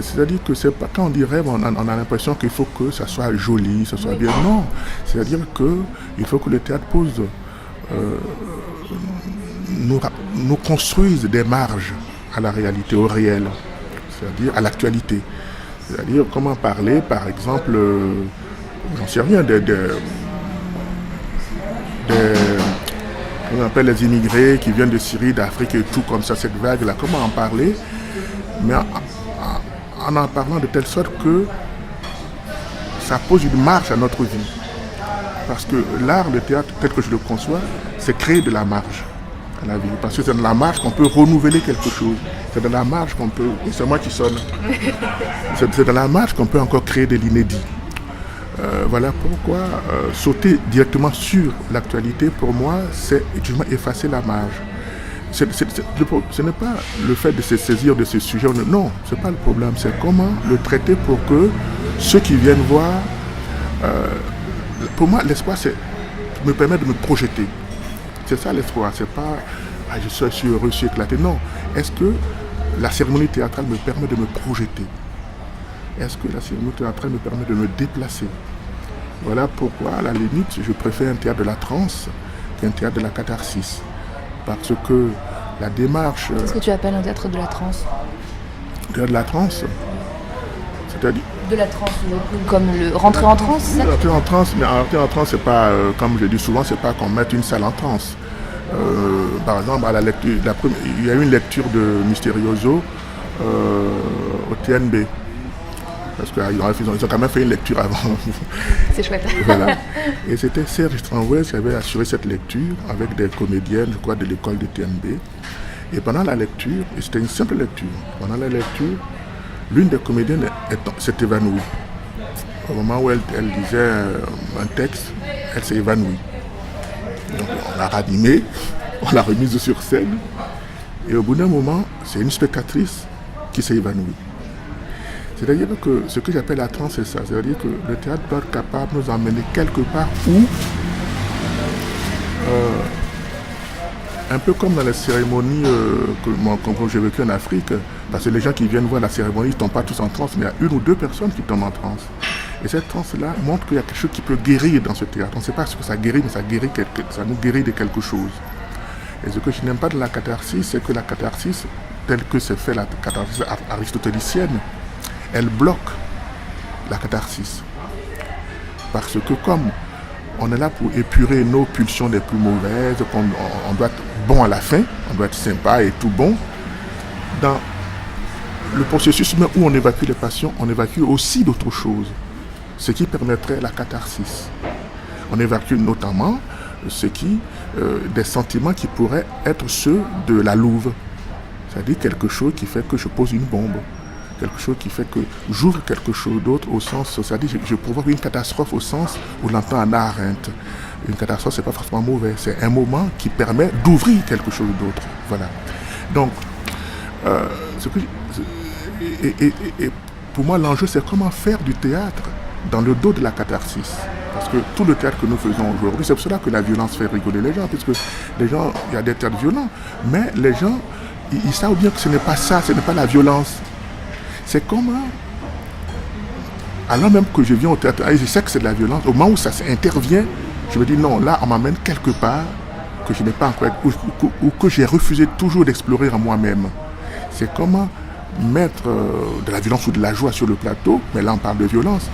c'est-à-dire que c'est pas, quand on dit rêve, on a l'impression qu'il faut que ça soit joli, ça soit bien. Non, c'est-à-dire qu'il faut que le théâtre nous construise des marges à la réalité, au réel, c'est-à-dire à l'actualité. C'est-à-dire comment parler, par exemple, j'en sais rien, on appelle les immigrés qui viennent de Syrie, d'Afrique et tout comme ça, cette vague-là, comment en parler, mais en parlant de telle sorte que ça pose une marge à notre vie. Parce que l'art, le théâtre, tel que je le conçois, c'est créer de la marge à la vie. Parce que c'est dans la marge qu'on peut renouveler quelque chose. C'est dans la marge qu'on peut... Et c'est moi qui sonne. C'est dans la marge qu'on peut encore créer de l'inédit. Voilà pourquoi sauter directement sur l'actualité, pour moi, c'est justement effacer la marge. Ce n'est pas le fait de se saisir de ce sujet. Non, ce n'est pas le problème. C'est comment le traiter pour que ceux qui viennent voir... pour moi, l'espoir, c'est me permettre de me projeter. C'est ça l'espoir. C'est pas je suis heureux, je suis éclaté. Non. Est-ce que la cérémonie théâtrale me permet de me projeter? Est-ce que la cérémonie théâtrale me permet de me déplacer? Voilà pourquoi, à la limite, je préfère un théâtre de la transe qu'un théâtre de la catharsis. Parce que la démarche... Qu'est-ce que tu appelles un théâtre de la transe? Un théâtre de la transe, c'est-à-dire... De la transe, comme le rentrer en transe, c'est ça? Rentrer en transe, mais rentrer en transe, c'est pas, comme je dis souvent, c'est pas qu'on mette une salle en transe. Par exemple, à la lecture, il y a eu une lecture de Mysterioso au TNB. Parce qu'ils ont quand même fait une lecture avant. C'est chouette. Voilà. Et c'était Serge Stranwell qui avait assuré cette lecture avec des comédiennes, je crois, de l'école de TNB. Et pendant la lecture, et c'était une simple lecture, pendant la lecture, l'une des comédiennes s'est évanouie. Au moment où elle disait un texte, elle s'est évanouie. Donc on l'a ranimée, on l'a remise sur scène. Et au bout d'un moment, c'est une spectatrice qui s'est évanouie. C'est-à-dire que ce que j'appelle la transe, c'est ça. C'est-à-dire que le théâtre doit être capable de nous emmener quelque part où, un peu comme dans les cérémonies que j'ai vécues en Afrique, parce que les gens qui viennent voir la cérémonie, ils ne tombent pas tous en transe, mais il y a une ou deux personnes qui tombent en transe. Et cette transe-là montre qu'il y a quelque chose qui peut guérir dans ce théâtre. On ne sait pas ce que ça guérit, mais ça nous guérit de quelque chose. Et ce que je n'aime pas de la catharsis, c'est que la catharsis, telle que c'est fait la catharsis aristotélicienne, elle bloque la catharsis. Parce que comme on est là pour épurer nos pulsions les plus mauvaises, on doit être bon à la fin, on doit être sympa et tout bon. Dans le processus même où on évacue les passions, on évacue aussi d'autres choses, ce qui permettrait la catharsis. On évacue notamment des sentiments qui pourraient être ceux de la louve, c'est-à-dire quelque chose qui fait que je pose une bombe, quelque chose qui fait que j'ouvre quelque chose d'autre au sens, c'est-à-dire je provoque une catastrophe au sens où l'entend Hannah Arendt. Une catastrophe, c'est pas forcément mauvais, c'est un moment qui permet d'ouvrir quelque chose d'autre. Voilà. Donc, et pour moi, l'enjeu, c'est comment faire du théâtre dans le dos de la catharsis. Parce que tout le théâtre que nous faisons aujourd'hui, c'est pour cela que la violence fait rigoler les gens, puisque les gens, il y a des théâtres violents, mais les gens, ils savent bien que ce n'est pas ça, ce n'est pas la violence. C'est comment, alors même que je viens au théâtre, et je sais que c'est de la violence, au moment où ça intervient, je me dis non, là on m'amène quelque part que je n'ai pas encore, ou que j'ai refusé toujours d'explorer en moi-même. C'est comment mettre de la violence ou de la joie sur le plateau, mais là on parle de violence,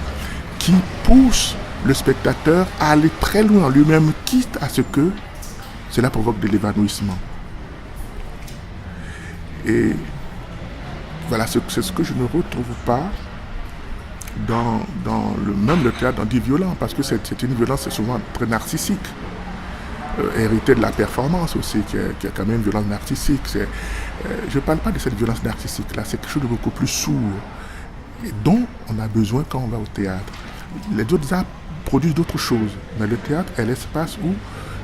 qui pousse le spectateur à aller très loin en lui-même, quitte à ce que cela provoque de l'évanouissement. Et voilà, c'est ce que je ne retrouve pas dans le théâtre dit violent, parce que c'est une violence, c'est souvent très narcissique, héritée de la performance aussi, qui est quand même une violence narcissique. Je ne parle pas de cette violence narcissique-là, c'est quelque chose de beaucoup plus sourd, et dont on a besoin quand on va au théâtre. Les autres arts produisent d'autres choses, mais le théâtre est l'espace où,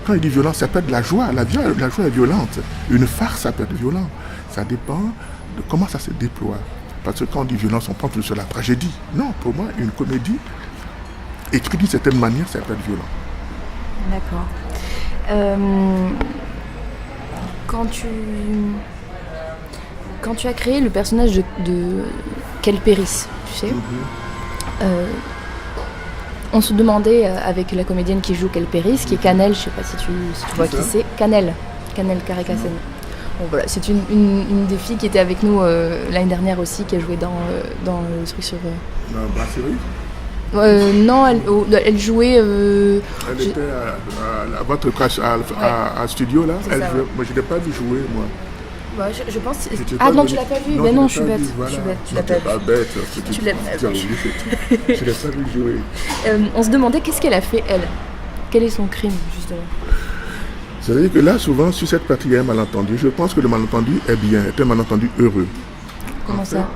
quand il dit violence, ça peut être de la joie. La joie est violente. Une farce, ça peut être violent. Ça dépend de comment ça se déploie. Parce que quand on dit violence, on pense sur la tragédie. Non, pour moi, une comédie écrite d'une certaine manière, ça peut être violent. D'accord. Quand tu as créé le personnage de Kelpéris, tu sais, on se demandait avec la comédienne qui joue Kelpéris, qui est Canel, je ne sais pas si tu vois qui c'est, Canel Carcassène. Bon, voilà, c'est une des filles qui était avec nous l'année dernière aussi, qui a joué dans le truc sur... Brasserie non, elle jouait... elle était à votre à studio là. Elle jouait, moi je ne l'ai pas vu jouer moi. Bah, je pense... Ah non, tu l'as pas vu. Mais non, je suis bête. Voilà. Tu l'as pas vu. Pas bête. Tu l'as pas vu. Je l'ai pas vu jouer. On se demandait qu'est-ce qu'elle a fait, elle. Quel est son crime, justement. C'est-à-dire que là, souvent, sur cette partie, il y a un malentendu. Je pense que le malentendu est bien, est un malentendu heureux. Comment ça ?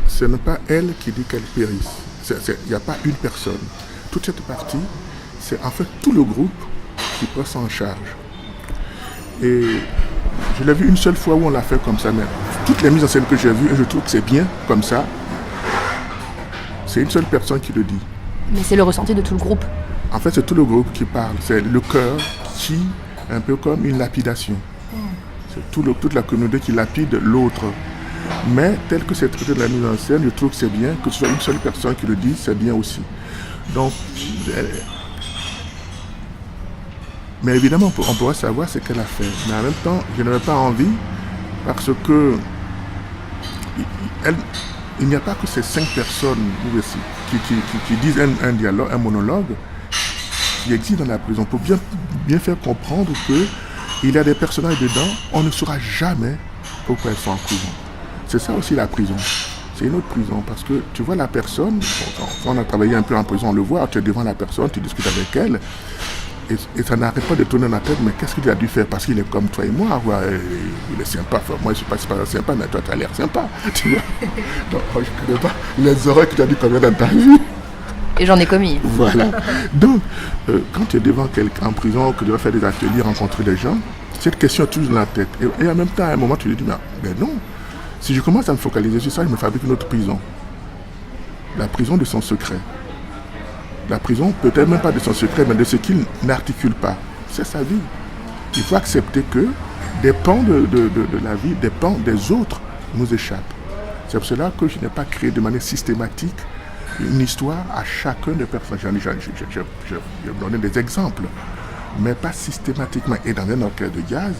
Ce n'est pas elle qui dit qu'elle périsse. Il n'y a pas une personne. Toute cette partie, c'est en fait tout le groupe qui prend ça en charge. Et je l'ai vu une seule fois où on l'a fait comme ça, mais toutes les mises en scène que j'ai vues, et je trouve que c'est bien comme ça, c'est une seule personne qui le dit. Mais c'est le ressenti de tout le groupe. En fait, c'est tout le groupe qui parle. C'est le cœur qui, un peu comme une lapidation. C'est toute la communauté qui lapide l'autre. Mais tel que c'est traité de la mise en scène, je trouve que c'est bien. Que ce soit une seule personne qui le dit, c'est bien aussi. Donc, mais évidemment, on pourra savoir ce qu'elle a fait. Mais en même temps, je n'avais pas envie, parce que il n'y a pas que ces 5 personnes qui disent un dialogue, un monologue, qui existent dans la prison. Pour bien faire comprendre qu'il y a des personnages dedans, on ne saura jamais pourquoi elles sont en prison. C'est ça aussi la prison. C'est une autre prison, parce que tu vois la personne, quand on a travaillé un peu en prison, on le voit, tu es devant la personne, tu discutes avec elle, et ça n'arrête pas de tourner dans la tête, mais qu'est-ce qu'il a dû faire? Parce qu'il est comme toi et moi, il est sympa. Enfin, moi, je ne suis pas sympa, mais toi, tu as l'air sympa. Tu vois. Donc, je ne connais pas les horreurs que tu as dû commettre dans ta vie. Et j'en ai commis. Voilà. Donc, quand tu es devant quelqu'un en prison, que tu dois faire des ateliers, rencontrer des gens, cette question est toujours dans la tête. Et en même temps, à un moment, tu te dis, mais non. Si je commence à me focaliser sur ça, je me fabrique une autre prison. La prison de son secret. La prison, peut-être même pas de son secret, mais de ce qu'il n'articule pas. C'est sa vie. Il faut accepter que des pans de la vie, des pans des autres nous échappent. C'est pour cela que je n'ai pas créé de manière systématique une histoire à chacun des personnages. Je vais donner des exemples, mais pas systématiquement. Et dans un orchestre de jazz,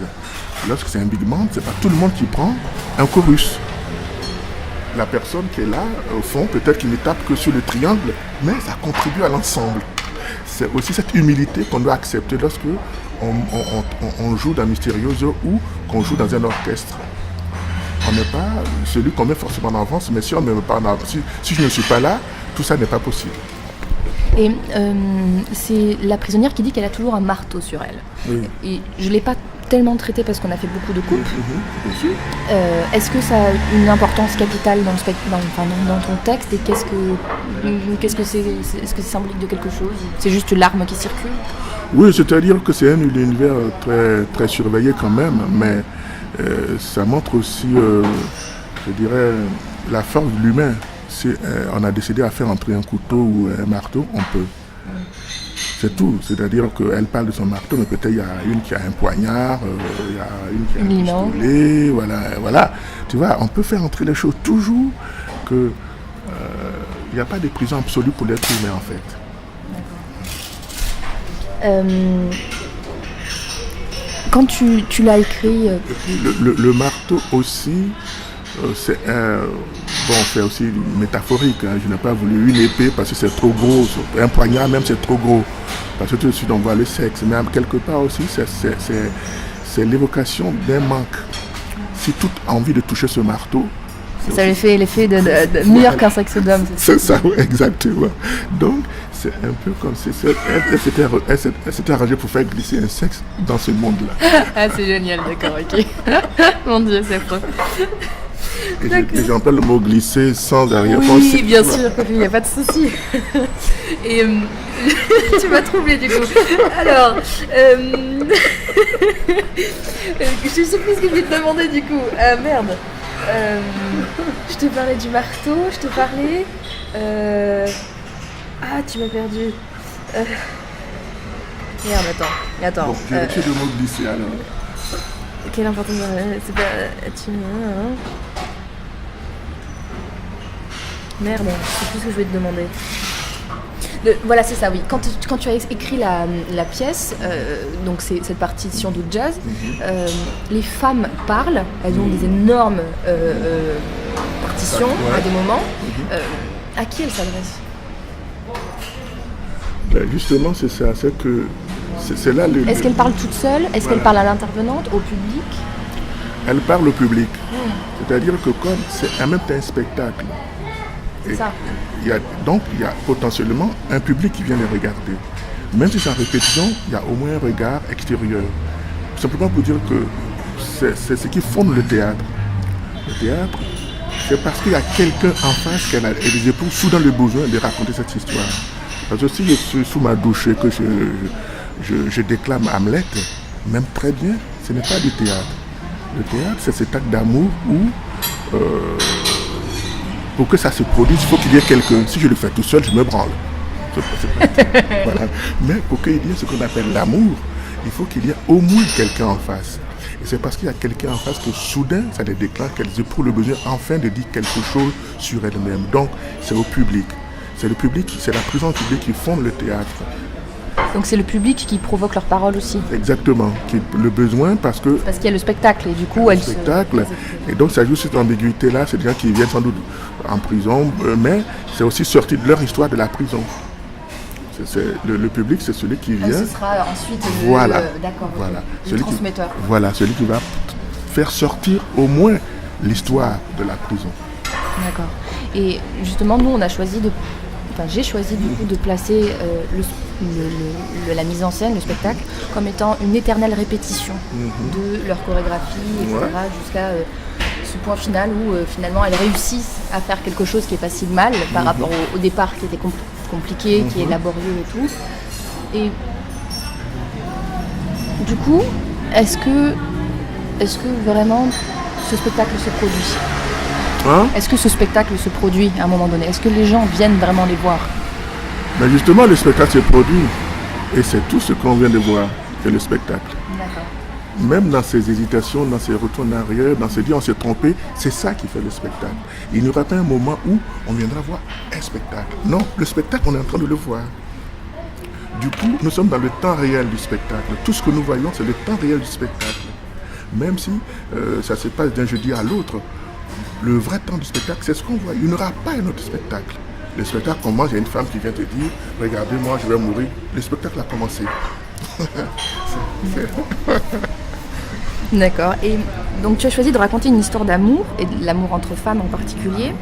lorsque c'est un big band, c'est pas tout le monde qui prend un chorus. La personne qui est là, au fond, peut-être qu'il ne tape que sur le triangle, mais ça contribue à l'ensemble. c'est aussi cette humilité qu'on doit accepter lorsque on joue dans Mysterioso ou qu'on joue dans un orchestre. On n'est pas celui qu'on met forcément en avance, mais si on ne met pas en avance, si je ne suis pas là, tout ça n'est pas possible. Et c'est la prisonnière qui dit qu'elle a toujours un marteau sur elle. Oui. Et je ne l'ai pas tellement traité parce qu'on a fait beaucoup de coupes dessus. Est-ce que ça a une importance capitale dans ton texte et qu'est-ce que c'est est-ce que c'est symbolique de quelque chose? C'est juste l'arme qui circule? Oui, c'est-à-dire que c'est un univers très, très surveillé quand même, mais ça montre aussi, je dirais, la force de l'humain. Si on a décidé à faire entrer un couteau ou un marteau, on peut. C'est tout. C'est-à-dire qu'elle parle de son marteau, mais peut-être il y a une qui a un poignard, il y a une qui a un pistolet, voilà. Tu vois, on peut faire entrer les choses toujours que il n'y a pas de prison absolue pour l'être humain en fait. Quand tu l'as écrit... Le marteau aussi, c'est aussi métaphorique. Hein. Je n'ai pas voulu une épée parce que c'est trop gros. Un poignard même, c'est trop gros. Parce que tout de suite, on voit le sexe. Mais quelque part aussi, c'est l'évocation d'un manque. Si tout a envie de toucher ce marteau... Ça lui fait l'effet de meilleur qu'un sexe d'homme. C'est ça, oui, exactement. Donc, c'est un peu comme si elle s'était arrangée pour faire glisser un sexe dans ce monde-là. Ah, c'est génial, d'accord, ok. Mon Dieu, c'est faux. Et j'emploie le mot glisser sans arrière-pensée. Oui, bien sûr, il n'y a pas de souci. Et tu m'as troublé du coup. Alors, je sais plus ce que je vais te demander du coup. Merde. Je te parlais du marteau, je te parlais... Ah, tu m'as perdu. Merde, attends. Bon, j'ai retiré le mot glisser alors. Quelle importance... C'est pas... Merde, je sais plus ce que je vais te demander. Voilà, c'est ça, oui. Quand tu as écrit la pièce, donc c'est cette partition de jazz, les femmes parlent, elles ont des énormes partitions à des moments. À qui elles s'adressent? Justement, c'est ça. C'est là le... Est-ce qu'elles parlent toutes seules? Est-ce qu'elles parlent à l'intervenante, au public? Elles parlent au public. C'est-à-dire que comme c'est en même temps un spectacle, ça. Il y a potentiellement un public qui vient les regarder. Même si c'est en répétition, il y a au moins un regard extérieur. Simplement pour dire que c'est ce qui fonde le théâtre. Le théâtre, c'est parce qu'il y a quelqu'un en face et les éprouve soudain le besoin de raconter cette histoire. Parce que si je suis sous ma douche et que je déclame Hamlet, même très bien, ce n'est pas du théâtre. Le théâtre, c'est cet acte d'amour où... pour que ça se produise, il faut qu'il y ait quelqu'un. Si je le fais tout seul, je me branle. Voilà. Mais pour qu'il y ait ce qu'on appelle l'amour, il faut qu'il y ait au moins quelqu'un en face. Et c'est parce qu'il y a quelqu'un en face que soudain, ça les déclenche, qu'elles éprouvent le besoin enfin de dire quelque chose sur elles-mêmes. Donc, c'est au public. C'est le public, c'est la présence publique qui fonde le théâtre. Donc c'est le public qui provoque leurs paroles aussi. Exactement, le besoin parce qu'il y a le spectacle et du coup elle spectacle. Et donc ça joue cette ambiguïté-là, c'est des gens qui viennent sans doute en prison, mais c'est aussi sorti de leur histoire de la prison. Le public, c'est celui qui vient. Ce sera ensuite le transmetteur. Celui qui va faire sortir au moins l'histoire de la prison. D'accord. Et justement, nous on a choisi j'ai choisi du coup de placer la mise en scène, le spectacle, comme étant une éternelle répétition de leur chorégraphie, etc., jusqu'à ce point final où finalement elles réussissent à faire quelque chose qui est pas si mal par rapport au départ qui était compliqué, qui est laborieux et tout. Et du coup, est-ce que vraiment ce spectacle se produit ? Est-ce que ce spectacle se produit à un moment donné? Est-ce que les gens viennent vraiment les voir? Mais justement, le spectacle se produit. Et c'est tout ce qu'on vient de voir, c'est le spectacle. D'accord. Même dans ces hésitations, dans ces retours en arrière, dans ces dire on s'est trompé, c'est ça qui fait le spectacle. Il n'y aura pas un moment où on viendra voir un spectacle. Non, le spectacle, on est en train de le voir. Du coup, nous sommes dans le temps réel du spectacle. Tout ce que nous voyons, c'est le temps réel du spectacle. Même si ça se passe d'un jeudi à l'autre, le vrai temps du spectacle, c'est ce qu'on voit. Il n'y aura pas un autre spectacle. Le spectacle commence, il y a une femme qui vient te dire « Regardez-moi, je vais mourir ». Le spectacle a commencé. D'accord. Et donc tu as choisi de raconter une histoire d'amour, et de l'amour entre femmes en particulier.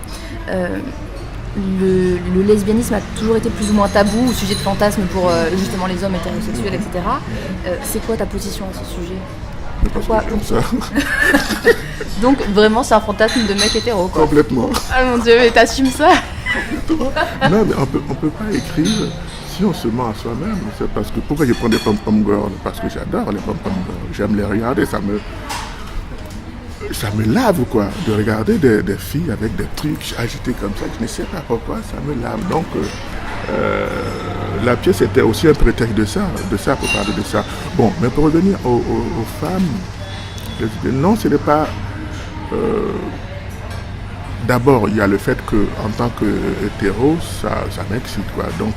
Le lesbianisme a toujours été plus ou moins tabou, sujet de fantasme pour justement les hommes hétérosexuels, etc. C'est quoi ta position à ce sujet? Pourquoi comme ça? Donc vraiment c'est un fantasme de mec hétéro, quoi. Complètement. Ah mon Dieu, mais t'assumes ça? Non, mais on peut pas écrire si on se ment à soi-même. C'est parce que pourquoi je prends des pom-pom girls? Parce que j'adore les pom-pom girls. J'aime les regarder, ça me lave, quoi, de regarder des filles avec des trucs agités comme ça. Je ne sais pas pourquoi, ça me lave. Donc la pièce était aussi un prétexte de ça pour parler de ça. Bon, mais pour revenir aux femmes, non, ce n'est pas... D'abord, il y a le fait qu'en tant qu'hétéro, ça m'excite, quoi. Donc,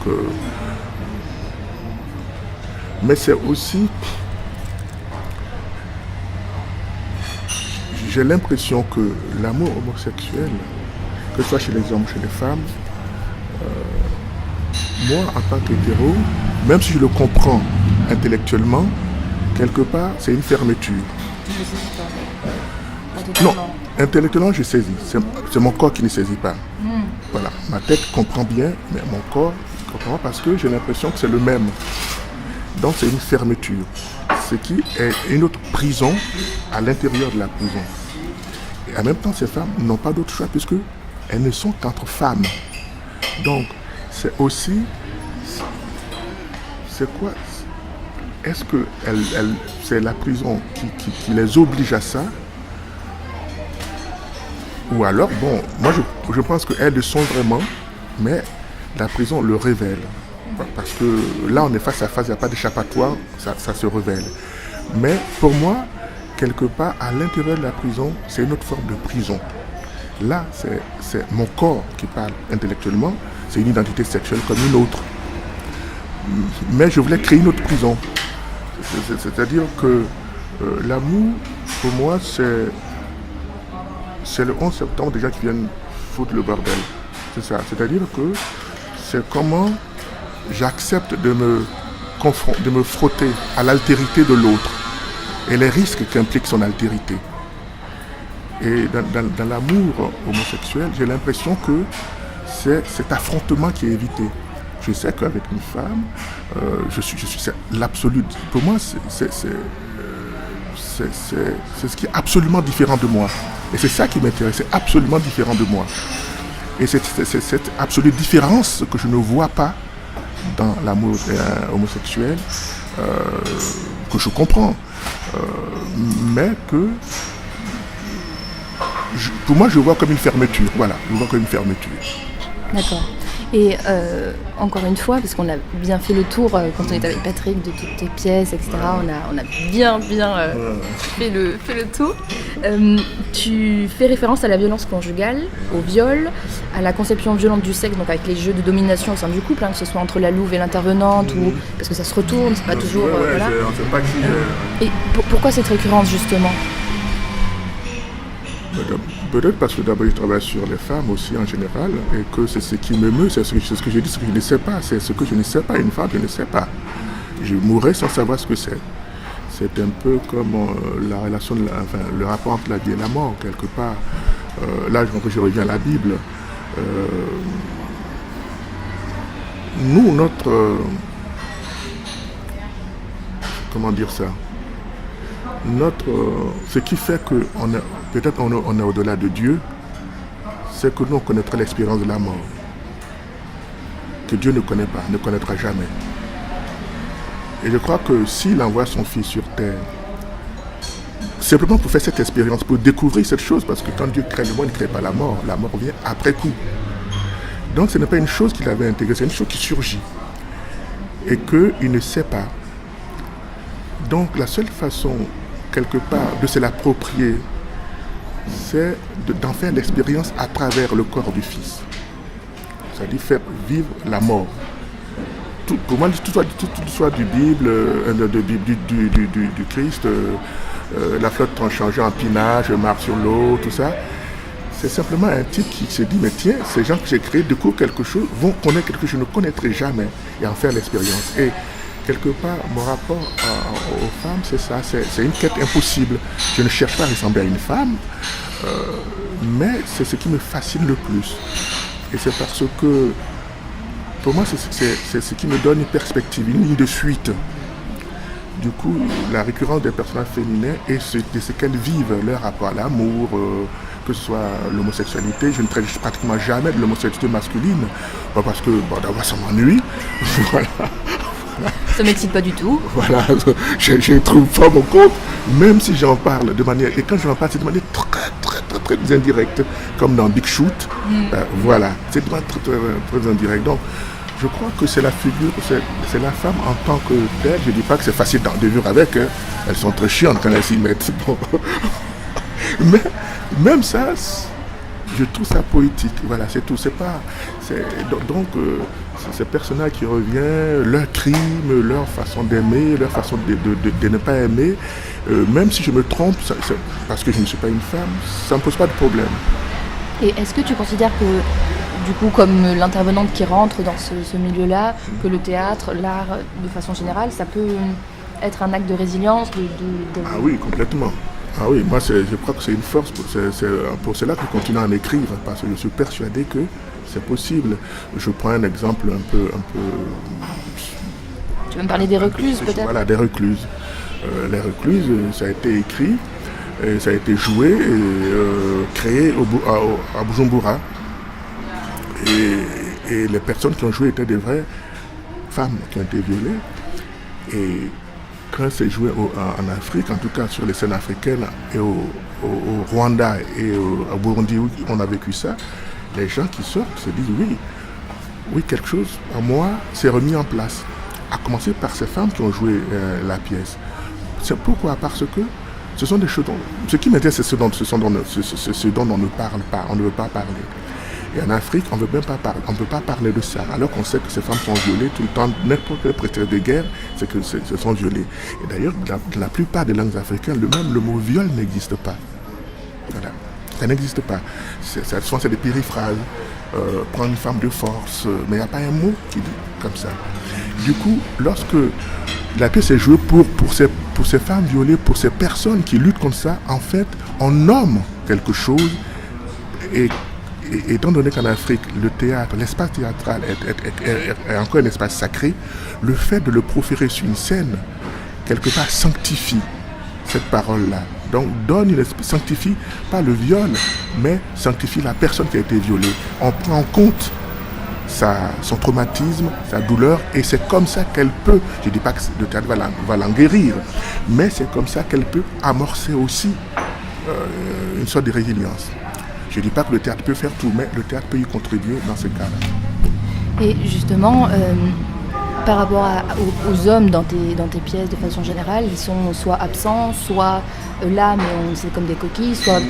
mais c'est aussi... J'ai l'impression que l'amour homosexuel, que ce soit chez les hommes ou chez les femmes, moi, en tant qu'hétéro, même si je le comprends intellectuellement, quelque part, c'est une fermeture. Non, intellectuellement, je saisis. C'est mon corps qui ne saisit pas. Voilà, ma tête comprend bien, mais mon corps ne comprend pas parce que j'ai l'impression que c'est le même. Donc, c'est une fermeture. Ce qui est une autre prison à l'intérieur de la prison. Et en même temps, ces femmes n'ont pas d'autre choix puisque elles ne sont qu'entre femmes. Donc, c'est aussi... C'est quoi? Est-ce que c'est la prison qui les oblige à ça? Ou alors, bon, moi je pense qu'elles le sont vraiment, mais la prison le révèle. Parce que là, on est face à face, il n'y a pas d'échappatoire, ça se révèle. Mais pour moi, quelque part, à l'intérieur de la prison, c'est une autre forme de prison. Là, c'est mon corps qui parle intellectuellement, c'est une identité sexuelle comme une autre. Mais je voulais créer une autre prison. C'est-à-dire que l'amour, pour moi, c'est le 11 septembre déjà qui viennent foutre le bordel. C'est ça. C'est-à-dire que c'est comment j'accepte de me frotter à l'altérité de l'autre et les risques qu'implique son altérité. Et dans l'amour homosexuel, j'ai l'impression que c'est cet affrontement qui est évité. Je sais qu'avec une femme, c'est l'absolu. Pour moi, c'est ce qui est absolument différent de moi. Et c'est ça qui m'intéresse, c'est absolument différent de moi. Et c'est cette absolue différence que je ne vois pas dans l'amour homosexuel, que je comprends, mais que pour moi je vois comme une fermeture. Voilà, je vois comme une fermeture. D'accord. Et encore une fois, parce qu'on a bien fait le tour quand on était avec Patrick de toutes tes pièces, etc. On a bien fait le tour. Tu fais référence à la violence conjugale, au viol, à la conception violente du sexe, donc avec les jeux de domination au sein du couple, que ce soit entre la louve et l'intervenante, ou parce que ça se retourne, c'est pas toujours. Voilà. On sait pas qui. Et pourquoi cette récurrence justement? Peut-être parce que d'abord je travaille sur les femmes aussi en général et que c'est ce qui me meut, c'est ce que je dis, ce que je ne sais pas, c'est ce que je ne sais pas, une femme je ne sais pas. Je mourrais sans savoir ce que c'est. C'est un peu comme la relation, le rapport entre la vie et la mort quelque part. Là je reviens à la Bible. Nous, comment dire ça? Ce qui fait que peut-être on est au-delà de Dieu, c'est que nous on connaîtra l'expérience de la mort, que Dieu ne connaît pas, ne connaîtra jamais. Et je crois que s'il envoie son Fils sur terre, simplement pour faire cette expérience, pour découvrir cette chose, parce que quand Dieu crée le monde, il ne crée pas la mort vient après coup. Donc ce n'est pas une chose qu'il avait intégrée, c'est une chose qui surgit et qu'il ne sait pas. Donc la seule façon quelque part de se l'approprier, c'est d'en faire l'expérience à travers le corps du Fils. C'est-à-dire faire vivre la mort. Pour moi, tout soit du Bible, du Christ, la flotte changeant en pinage, marche sur l'eau, tout ça, C'est simplement un type qui se dit, mais tiens, ces gens que j'ai créés découvrent quelque chose, vont connaître quelque chose que je ne connaîtrai jamais et en faire l'expérience. Et quelque part, mon rapport aux femmes, c'est ça, c'est une quête impossible. Je ne cherche pas à ressembler à une femme, mais c'est ce qui me fascine le plus. Et c'est parce que, pour moi, c'est ce qui me donne une perspective, une ligne de suite. Du coup, la récurrence des personnages féminins et de ce qu'elles vivent, leur rapport à l'amour, que ce soit l'homosexualité. Je ne traite pratiquement jamais de l'homosexualité masculine, pas parce que, bon, d'abord, ça m'ennuie. Voilà. Ça ne m'excite pas du tout. Voilà, je trouve pas mon compte, même si j'en parle de manière... Et quand j'en parle, c'est de manière très indirecte, comme dans Big Shoot. Voilà, c'est de manière très indirecte. Donc, je crois que c'est la figure, c'est la femme en tant que telle. Je ne dis pas que c'est facile de vivre avec, hein. Elles sont très chiantes quand elles s'y mettent. Bon. Mais même ça, je trouve ça poétique. Voilà, c'est tout. Donc, ces personnages qui reviennent, leurs crimes, leur façon d'aimer, leur façon de ne pas aimer, même si je me trompe, parce que je ne suis pas une femme, ça ne me pose pas de problème. Et est-ce que tu considères que, du coup, comme l'intervenante qui rentre dans ce milieu-là, que le théâtre, l'art, de façon générale, ça peut être un acte de résilience Ah oui, complètement. Ah oui, moi je crois que c'est une force, c'est pour cela que je continue à en écrire, parce que je suis persuadé que c'est possible. Je prends un exemple un peu... Tu veux me parler des recluses peut-être ? Voilà, des recluses. Les recluses, ça a été écrit, et ça a été joué, et, créé à Bujumbura. Et les personnes qui ont joué étaient des vraies femmes qui ont été violées. Et quand c'est joué en Afrique, en tout cas sur les scènes africaines, et au Rwanda et au Burundi où on a vécu ça, les gens qui sortent se disent oui, quelque chose en moi s'est remis en place. À commencer par ces femmes qui ont joué la pièce. C'est pourquoi ? Parce que ce sont des choses ce qui m'intéresse, c'est ce dont on ne parle pas, on ne veut pas parler. Et en Afrique, on ne peut pas parler de ça, alors qu'on sait que ces femmes sont violées tout le temps. N'importe quel prétexte de guerre, c'est que se sont violées. Et d'ailleurs, dans la plupart des langues africaines, le mot viol n'existe pas. Voilà. Ça n'existe pas. Souvent, c'est des périphrases. Prendre une femme de force, mais il n'y a pas un mot qui dit comme ça. Du coup, lorsque la pièce est jouée pour ces femmes violées, pour ces personnes qui luttent contre ça, en fait, on nomme quelque chose et étant donné qu'en Afrique, le théâtre, l'espace théâtral est encore un espace sacré, le fait de le proférer sur une scène, quelque part, sanctifie cette parole-là. Donc, sanctifie pas le viol, mais sanctifie la personne qui a été violée. On prend en compte son traumatisme, sa douleur, et c'est comme ça qu'elle peut, je ne dis pas que le théâtre va l'en guérir, mais c'est comme ça qu'elle peut amorcer aussi une sorte de résilience. Je ne dis pas que le théâtre peut faire tout, mais le théâtre peut y contribuer dans ce cas-là. Et justement, par rapport aux hommes dans tes pièces de façon générale, ils sont soit absents, soit là, mais c'est comme des coquilles, soit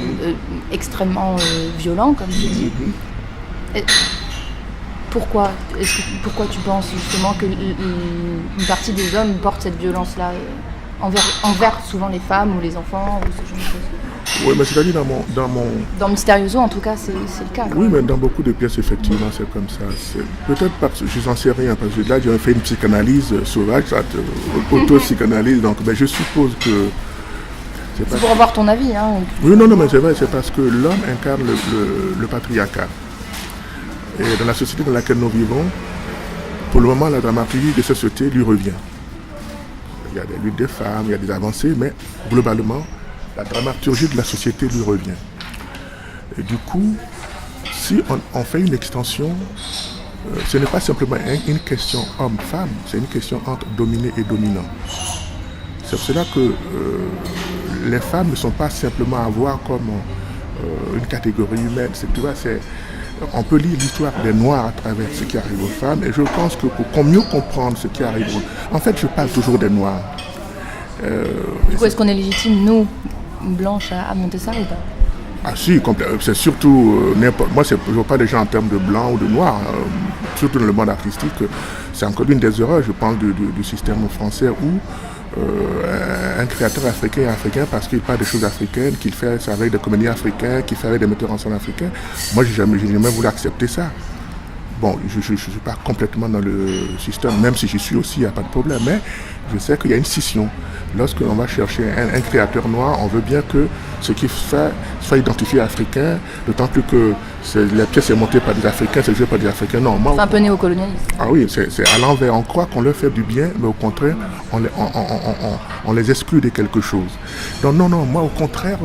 extrêmement violents, comme tu dis. Pourquoi tu penses justement qu'une partie des hommes porte cette violence-là envers souvent les femmes ou les enfants ou ce genre de choses? Oui, mais c'est-à-dire Dans Mysterioso, en tout cas, c'est le cas. Oui, mais dans beaucoup de pièces, effectivement, c'est comme ça. Peut-être parce que je n'en sais rien, parce que là, j'ai fait une psychanalyse sauvage, auto-psychanalyse, donc je suppose que... C'est pour avoir ton avis, hein. Oui, non, mais c'est vrai, c'est parce que l'homme incarne le patriarcat. Et dans la société dans laquelle nous vivons, pour le moment, la dramaturgie de cette société lui revient. Il y a des luttes des femmes, il y a des avancées, mais globalement, la dramaturgie de la société lui revient. Et du coup, si on fait une extension, ce n'est pas simplement une question homme-femme, c'est une question entre dominé et dominant. C'est pour cela que les femmes ne sont pas simplement à voir comme une catégorie humaine. On peut lire l'histoire des Noirs à travers ce qui arrive aux femmes, et je pense que pour mieux comprendre ce qui arrive en fait, je parle toujours des Noirs. Du coup, est-ce qu'on est légitime, nous, blanches, à monter ça ou pas? Ah si, c'est surtout n'importe. Moi, je ne vois pas les gens en termes de blanc ou de noir, surtout dans le monde artistique. C'est encore l'une des erreurs, je pense, du système français où un créateur africain parce qu'il parle des choses africaines, qu'il fait ça avec des comédiens africains, qu'il fait avec des metteurs en scène africains. Moi, j'ai jamais voulu accepter ça. Bon, je ne suis pas complètement dans le système, même si j'y suis aussi, il n'y a pas de problème. Mais je sais qu'il y a une scission. Lorsque l'on va chercher un créateur noir, on veut bien que ce qu'il fait soit identifié africain, d'autant plus que la pièce est montée par des Africains, c'est joué par des Africains. Non, moi, c'est un peu néocolonialiste. Ah oui, c'est à l'envers. On croit qu'on leur fait du bien, mais au contraire, on les exclut de quelque chose. Donc non, moi au contraire,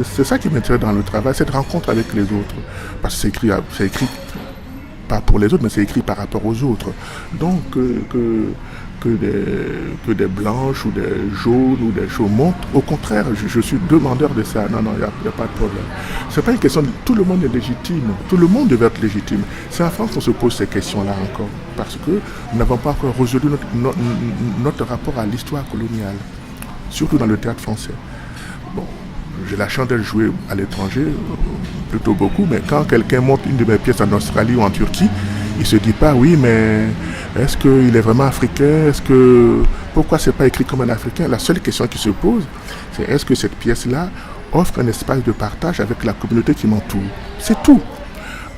c'est ça qui m'intéresse dans le travail, cette rencontre avec les autres. Parce que c'est écrit pas pour les autres, mais c'est écrit par rapport aux autres. Donc que des blanches ou des jaunes ou des chauds montent, au contraire, je suis demandeur de ça. Non, il n'y a pas de problème. C'est pas une question tout le monde est légitime, tout le monde devait être légitime. C'est en France qu'on se pose ces questions-là encore, parce que nous n'avons pas encore résolu notre rapport à l'histoire coloniale, surtout dans le théâtre français. Bon, j'ai la chance d'être joué à l'étranger, plutôt beaucoup, mais quand quelqu'un monte une de mes pièces en Australie ou en Turquie, il ne se dit pas, oui, mais est-ce qu'il est vraiment africain? Pourquoi ce n'est pas écrit comme un Africain? La seule question qui se pose, c'est est-ce que cette pièce-là offre un espace de partage avec la communauté qui m'entoure? C'est tout.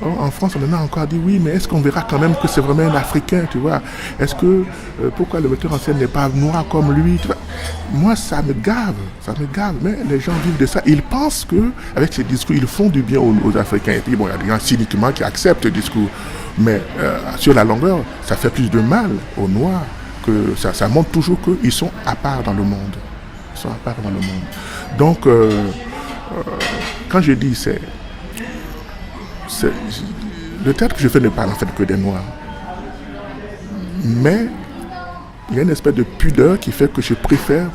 Or, en France, on en a encore dit, oui, mais est-ce qu'on verra quand même que c'est vraiment un Africain, tu vois? Est-ce que, pourquoi le metteur en scène n'est pas noir comme lui, tu vois? Moi, ça me gave, mais les gens vivent de ça. Ils pensent qu'avec ces discours, ils font du bien aux Africains. Et puis, bon, il y a des gens cyniquement qui acceptent le discours. Mais sur la longueur, ça fait plus de mal aux Noirs que ça montre toujours qu'ils sont à part dans le monde. Ils sont à part dans le monde. Donc, quand je dis le théâtre que je fais ne parle en fait que des Noirs. Mais il y a une espèce de pudeur qui fait que je préfère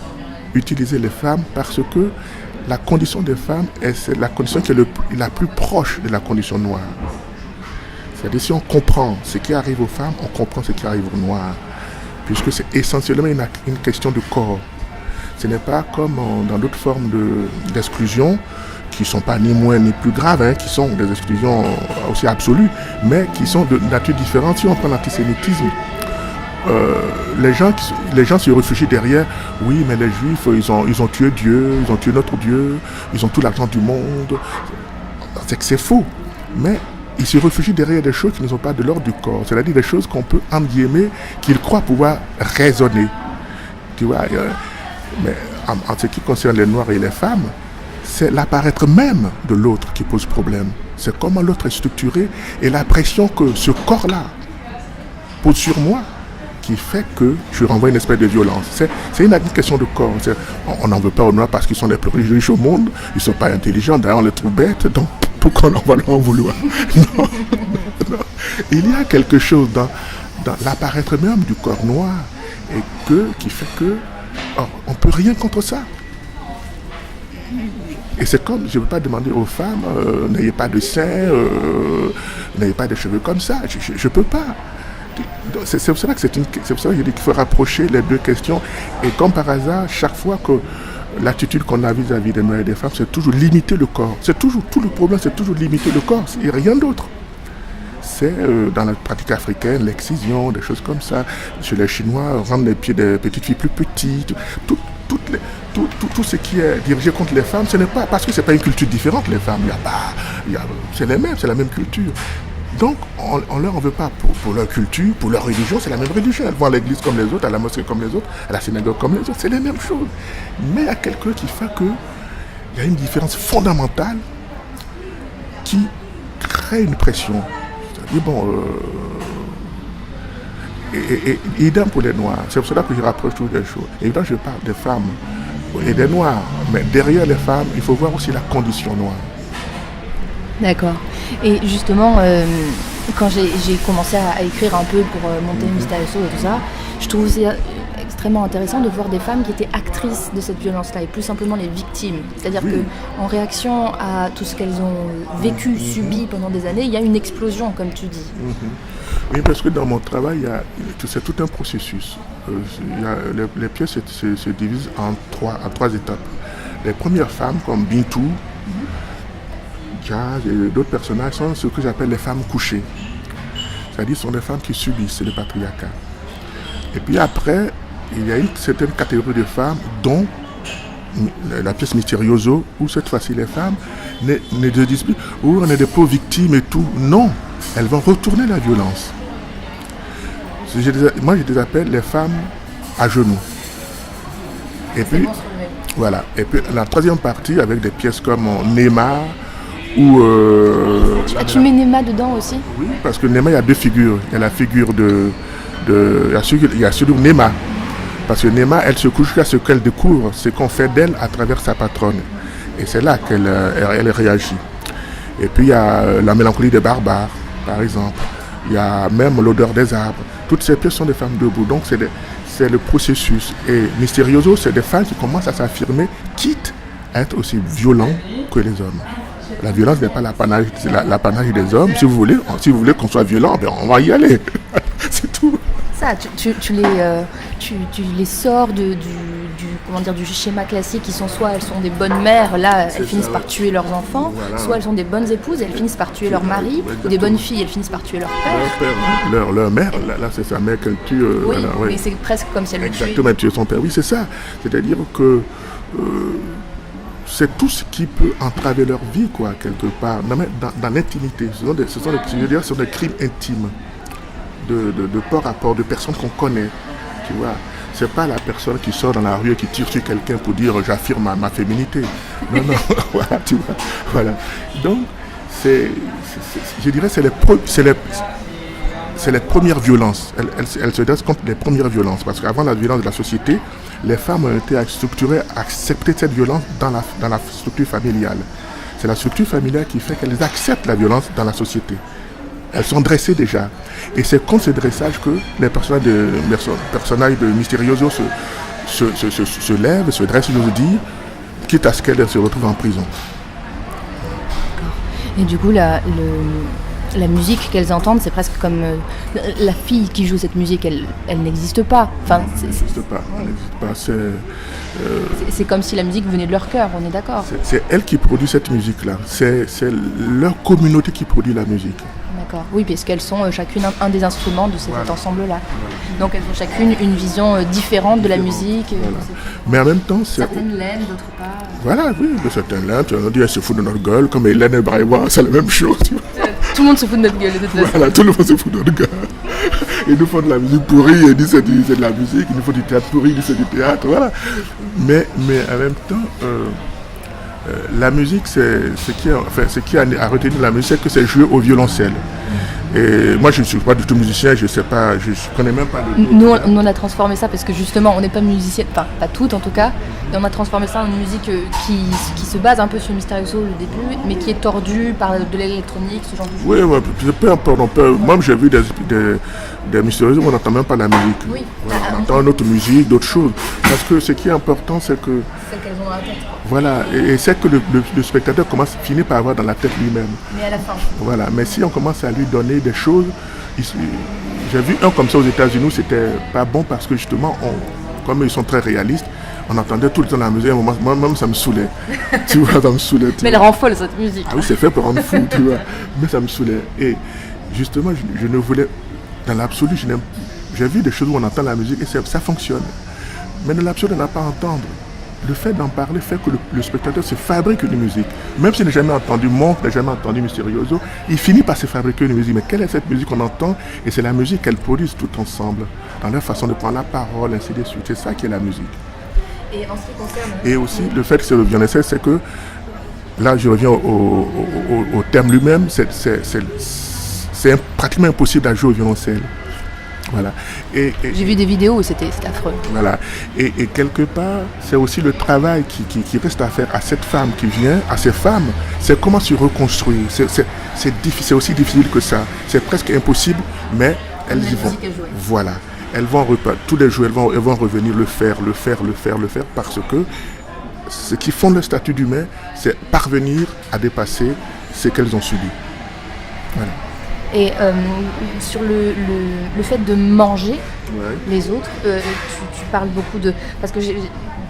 utiliser les femmes parce que la condition des femmes c'est la condition qui est la plus proche de la condition noire. C'est-à-dire si on comprend ce qui arrive aux femmes, on comprend ce qui arrive aux Noirs. Puisque c'est essentiellement une question de corps. Ce n'est pas comme dans d'autres formes d'exclusion qui ne sont pas ni moins ni plus graves, qui sont des exclusions aussi absolues, mais qui sont de nature différente. Si on prend l'antisémitisme, les gens se réfugient derrière, oui, mais les Juifs, ils ont tué Dieu, ils ont tué notre Dieu, ils ont tout l'argent du monde. C'est que c'est faux. Mais ils se réfugient derrière des choses qui ne sont pas de l'ordre du corps. C'est-à-dire des choses qu'on peut, entre guillemets, qu'ils croient pouvoir raisonner. Tu vois, mais en ce qui concerne les Noirs et les femmes, c'est l'apparaître même de l'autre qui pose problème. C'est comment l'autre est structuré et la pression que ce corps-là pose sur moi qui fait que je renvoie une espèce de violence. C'est une question de corps. On n'en veut pas aux Noirs parce qu'ils sont les plus riches au monde, ils ne sont pas intelligents, d'ailleurs on les trouve bêtes, donc pourquoi on va leur en vouloir? Non. Il y a quelque chose dans l'apparaître même du corps noir et qui fait que on ne peut rien contre ça. Et c'est comme, je ne veux pas demander aux femmes, n'ayez pas de seins, n'ayez pas de cheveux comme ça, je ne peux pas. C'est pour ça que je dis qu'il faut rapprocher les deux questions. Et comme par hasard, chaque fois que l'attitude qu'on a vis-à-vis des Noirs et des femmes, c'est toujours limiter le corps. C'est toujours, tout le problème, c'est toujours limiter le corps, il n'y a rien d'autre. C'est dans la pratique africaine, l'excision, des choses comme ça. Chez les Chinois, rendre les pieds des petites filles plus petites. Tout ce qui est dirigé contre les femmes, ce n'est pas parce que ce n'est pas une culture différente, les femmes. C'est les mêmes, c'est la même culture. Donc, on leur en veut pas pour leur culture, pour leur religion, c'est la même religion. Elles vont à l'église comme les autres, à la mosquée comme les autres, à la synagogue comme les autres, c'est les mêmes choses. Mais il y a quelque chose qui fait qu'il y a une différence fondamentale qui crée une pression. C'est-à-dire, et idem pour les Noirs. C'est pour cela que je rapproche toutes les choses. Évidemment, je parle des femmes et des Noirs, mais derrière les femmes, il faut voir aussi la condition noire. D'accord. Et justement, quand j'ai commencé à écrire un peu pour monter Mystérioso et tout ça, je trouve aussi extrêmement intéressant de voir des femmes qui étaient actrices de cette violence-là et plus simplement les victimes. C'est-à-dire qu'en réaction à tout ce qu'elles ont vécu, subi pendant des années, il y a une explosion, comme tu dis. Oui, parce que dans mon travail, c'est tout un processus. Les pièces se divisent en trois étapes. Les premières femmes, comme Bintou, et d'autres personnages, sont ce que j'appelle les femmes couchées. C'est-à-dire ce sont des femmes qui subissent le patriarcat. Et puis après, il y a une certaine catégorie de femmes dont la pièce Mysterioso, où cette fois-ci les femmes ne disent plus « Oh, on est des pauvres victimes et tout ». Non, elles vont retourner la violence. Moi, je les appelle les femmes à genoux. Et puis, voilà. Et puis la troisième partie, avec des pièces comme Neymar, ou... tu mets Neymar dedans aussi? Oui, parce que Neymar, il y a deux figures. Il y a la figure il y a celui de Neymar. Parce que Neymar, elle se couche jusqu'à ce qu'elle découvre ce qu'on fait d'elle à travers sa patronne. Et c'est là qu'elle elle réagit. Et puis il y a la mélancolie des barbares, par exemple. Il y a même l'odeur des arbres. Toutes ces pièces sont des femmes debout. Donc c'est le processus. Et Mysterioso, c'est des femmes qui commencent à s'affirmer, quitte à être aussi violents que les hommes. La violence n'est pas l'apanage des hommes. Si vous voulez qu'on soit violent, ben on va y aller. C'est tout. Ça, tu les sors du schéma classique qui sont soit elles sont des bonnes mères, là elles finissent par tuer leurs enfants, voilà. Soit elles sont des bonnes épouses, elles finissent par tuer leur mari, ou des bonnes filles, elles finissent par tuer leur père. Leur mère, là c'est sa mère qu'elle tue. Oui, voilà, ouais. Mais c'est presque comme si elle le tuait. Exactement, elle tue son père, oui c'est ça. C'est-à-dire que c'est tout ce qui peut entraver leur vie, quoi, quelque part, dans l'intimité. Ce sont des crimes intimes. De port à port, de personnes qu'on connaît, tu vois. C'est pas la personne qui sort dans la rue et qui tire sur quelqu'un pour dire j'affirme ma féminité. Non, voilà, tu vois. Voilà. Donc, je dirais c'est les premières violences. Elles se dressent contre les premières violences. Parce qu'avant la violence de la société, les femmes ont été structurées à accepter cette violence dans la structure familiale. C'est la structure familiale qui fait qu'elles acceptent la violence dans la société. Elles sont dressées déjà. Et c'est contre ce dressage que les personnages de Mysterioso se lèvent, se dressent, j'ose dire, quitte à ce qu'elles se retrouvent en prison. Et du coup, la musique qu'elles entendent, c'est presque comme la fille qui joue cette musique, elle n'existe pas. Enfin, elle n'existe pas. C'est comme si la musique venait de leur cœur, on est d'accord. C'est elles qui produisent cette musique-là. C'est leur communauté qui produit la musique. D'accord. Oui, parce qu'elles sont chacune un des instruments de cet ensemble-là. Donc elles ont chacune une vision différente de la musique. Voilà. Mais en même temps, certaines l'aiment, d'autres pas. Voilà, oui, certaines l'aiment. On dit elles se foutent de notre gueule, comme Hélène et Braïwa, c'est la même chose. Tout le monde se fout de notre gueule. Voilà, tout le monde se fout de notre gueule. Ils nous font de la musique pourrie, ils disent c'est de la musique. Ils nous font du théâtre pourri, ils disent c'est du théâtre. Voilà. Mais en même temps, la musique, ce qui a retenu la musique, c'est que c'est joué au violoncelle. Et moi, je ne suis pas du tout musicien, je ne sais pas, je ne connais même pas le... Nous, on a transformé ça parce que justement, on n'est pas musicien, enfin, pas toutes en tout cas, et on a transformé ça en une musique qui se base un peu sur Mysterioso au début, mais qui est tordue par de l'électronique, ce genre de choses. Oui, peu importe. Moi, j'ai vu des Mysterioso où on n'entend même pas la musique. Oui. Voilà, on entend une autre musique, d'autres choses. Parce que ce qui est important, c'est que... Celle qu'elles ont dans la tête. Voilà, et c'est que le spectateur finit par avoir dans la tête lui-même. Mais à la fin. Voilà, mais si on commence à lui donner des choses, j'ai vu un comme ça aux États-Unis, c'était pas bon parce que justement, comme ils sont très réalistes, on entendait tout le temps la musique, moi-même ça me saoulait. Tu vois, ça me saoulait. Mais elle rend folle cette musique. Ah oui, c'est fait pour rendre fou, tu vois. Mais ça me saoulait. Et justement, je ne voulais, dans l'absolu, j'ai vu des choses où on entend la musique et ça fonctionne. Mais dans l'absolu, on n'a pas à entendre. Le fait d'en parler fait que le spectateur se fabrique une musique. Même s'il n'a jamais entendu Monk, n'a jamais entendu Mysterioso, il finit par se fabriquer une musique. Mais quelle est cette musique qu'on entend? Et c'est la musique qu'elles produisent tout ensemble, dans leur façon de prendre la parole, ainsi de suite. C'est ça qui est la musique. Et en ce qui concerne... Et aussi, le fait que c'est le violoncelle, c'est que, là je reviens au terme lui-même, c'est pratiquement impossible à jouer au violoncelle. Voilà. J'ai vu des vidéos où c'était affreux. Voilà. Et quelque part, c'est aussi le travail qui reste à faire à cette femme qui vient, à ces femmes, c'est comment se reconstruire. C'est aussi difficile que ça. C'est presque impossible, mais elles y vont. Voilà. Elles vont tous les jours, elles vont revenir le faire, parce que ce qui font le statut d'humain, c'est parvenir à dépasser ce qu'elles ont subi. Voilà. Et sur le fait de manger les autres, tu parles beaucoup de... Parce que j'ai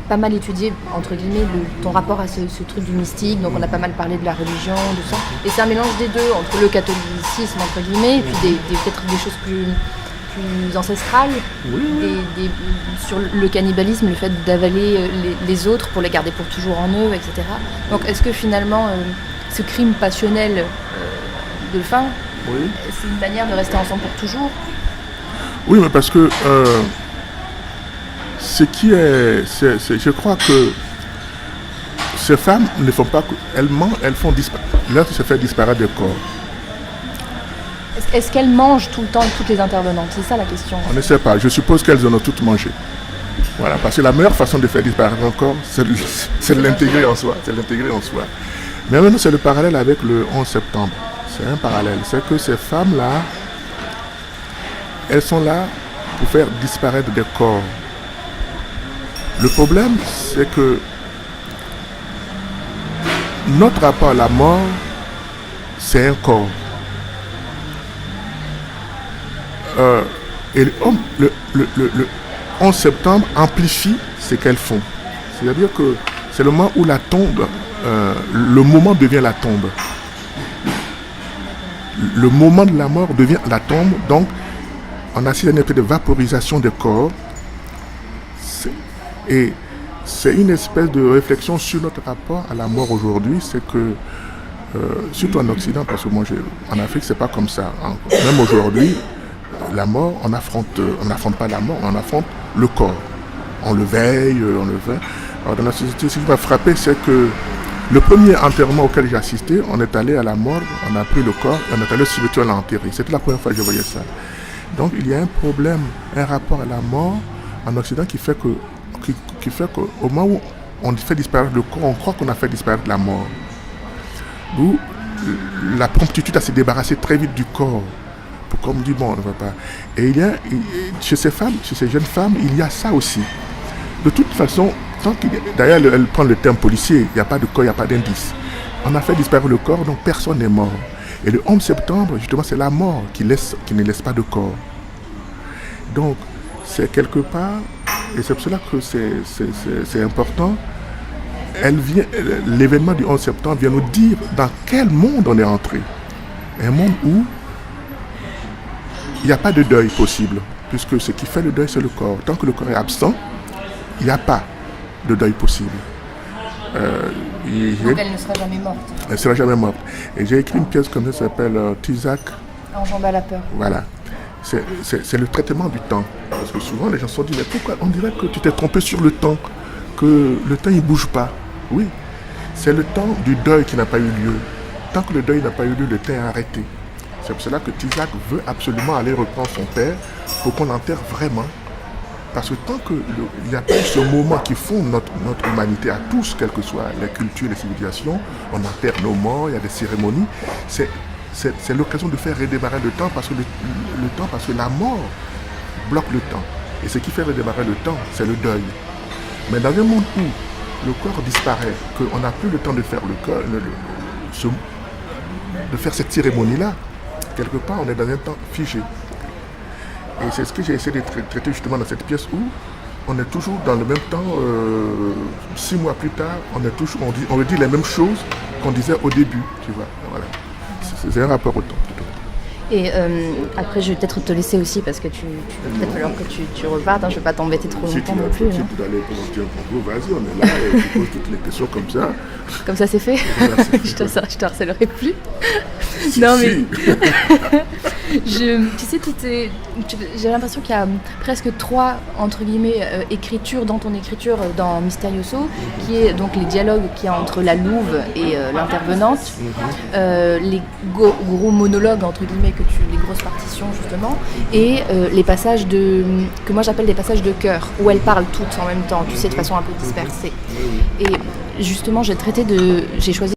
pas mal étudié, entre guillemets, ton rapport à ce truc du mystique, donc on a pas mal parlé de la religion, de ça. Et c'est un mélange des deux, entre le catholicisme, entre guillemets, et puis peut-être des choses plus ancestrales, Oui. sur le cannibalisme, le fait d'avaler les autres pour les garder pour toujours en eux, etc. Donc est-ce que finalement ce crime passionnel de faim, Oui. c'est une manière de rester ensemble pour toujours? Oui, mais parce que je crois que ces femmes ne font pas, elles mentent, elles font disparaître. L'autre se fait disparaître des corps. Est-ce qu'elles mangent tout le temps toutes les intervenantes? C'est ça la question. On ne sait pas. Je suppose qu'elles en ont toutes mangé. Voilà, parce que la meilleure façon de faire disparaître un corps, c'est de l'intégrer en soi. C'est l'intégrer en soi. Mais maintenant, c'est le parallèle avec le 11 septembre. C'est un parallèle. C'est que ces femmes-là, elles sont là pour faire disparaître des corps. Le problème, c'est que notre rapport à la mort, c'est un corps. Et le 11 septembre amplifie ce qu'elles font. C'est-à-dire que c'est le moment où la tombe, le moment devient la tombe. Le moment de la mort devient la tombe, donc on assiste à une espèce de vaporisation des corps. Et c'est une espèce de réflexion sur notre rapport à la mort aujourd'hui. C'est que, surtout en Occident, parce que moi, en Afrique, c'est pas comme ça. Même aujourd'hui, la mort, on n'affronte pas la mort, on affronte le corps. On le veille, on le veille. Alors dans la société, ce qui m'a frappé, c'est que le premier enterrement auquel j'ai assisté, on est allé à la morgue, on a pris le corps, et on est allé au cimetière l'enterrer. C'était la première fois que je voyais ça. Donc il y a un problème, un rapport à la mort en Occident qui fait qu'au moment où on fait disparaître le corps, on croit qu'on a fait disparaître la mort. D'où la promptitude à se débarrasser très vite du corps. Pourquoi on me dit, bon, on ne va pas. Et chez ces femmes, chez ces jeunes femmes, il y a ça aussi. De toute façon, d'ailleurs, elle prend le terme policier, il n'y a pas de corps, il n'y a pas d'indice. On a fait disparaître le corps, donc personne n'est mort. Et le 11 septembre, justement, c'est la mort qui ne laisse pas de corps. Donc, c'est quelque part, et c'est pour cela que c'est important, l'événement du 11 septembre vient nous dire dans quel monde on est entré. Un monde où il n'y a pas de deuil possible, puisque ce qui fait le deuil, c'est le corps. Tant que le corps est absent, il n'y a pas de deuil possible. Donc elle ne sera jamais morte. Elle ne sera jamais morte. Et j'ai écrit une pièce comme ça qui s'appelle Tizak. Enjambe à la peur. Voilà. C'est le traitement du temps. Parce que souvent les gens se sont dit, mais pourquoi on dirait que tu t'es trompé sur le temps, que le temps il ne bouge pas. Oui, c'est le temps du deuil qui n'a pas eu lieu. Tant que le deuil n'a pas eu lieu, le temps est arrêté. C'est pour cela que Tizak veut absolument aller reprendre son père pour qu'on l'enterre vraiment. Parce que tant qu'il n'y a pas ce moment qui fonde notre humanité à tous, quelles que soient les cultures, les civilisations, on enterre nos morts, il y a des cérémonies, c'est l'occasion de faire redémarrer le temps parce que la mort bloque le temps. Et ce qui fait redémarrer le temps, c'est le deuil. Mais dans un monde où le corps disparaît, qu'on n'a plus le temps de faire de faire cette cérémonie-là, quelque part on est dans un temps figé. Et c'est ce que j'ai essayé de traiter justement dans cette pièce où on est toujours dans le même temps, 6 mois plus tard, on redit les mêmes choses qu'on disait au début, tu vois. Voilà. C'est un rapport au temps plutôt. Et après, je vais peut-être te laisser aussi parce que tu va peut-être falloir que tu repartes. Hein, je ne vais pas t'embêter trop longtemps non plus. Si tu dois aller commenter un propos, vas-y, on est là et tu poses toutes les questions comme ça. Comme ça, c'est fait. Je te harcèlerai plus. Non, mais tu sais, j'ai l'impression qu'il y a presque 3 entre guillemets écritures dans ton écriture dans Misterioso, qui est donc les dialogues qu'il y a entre la louve et l'intervenante, les gros monologues entre guillemets les grosses partitions justement, et les passages que moi j'appelle des passages de chœur où elles parlent toutes en même temps, tu sais, de façon un peu dispersée. Et justement, j'ai choisi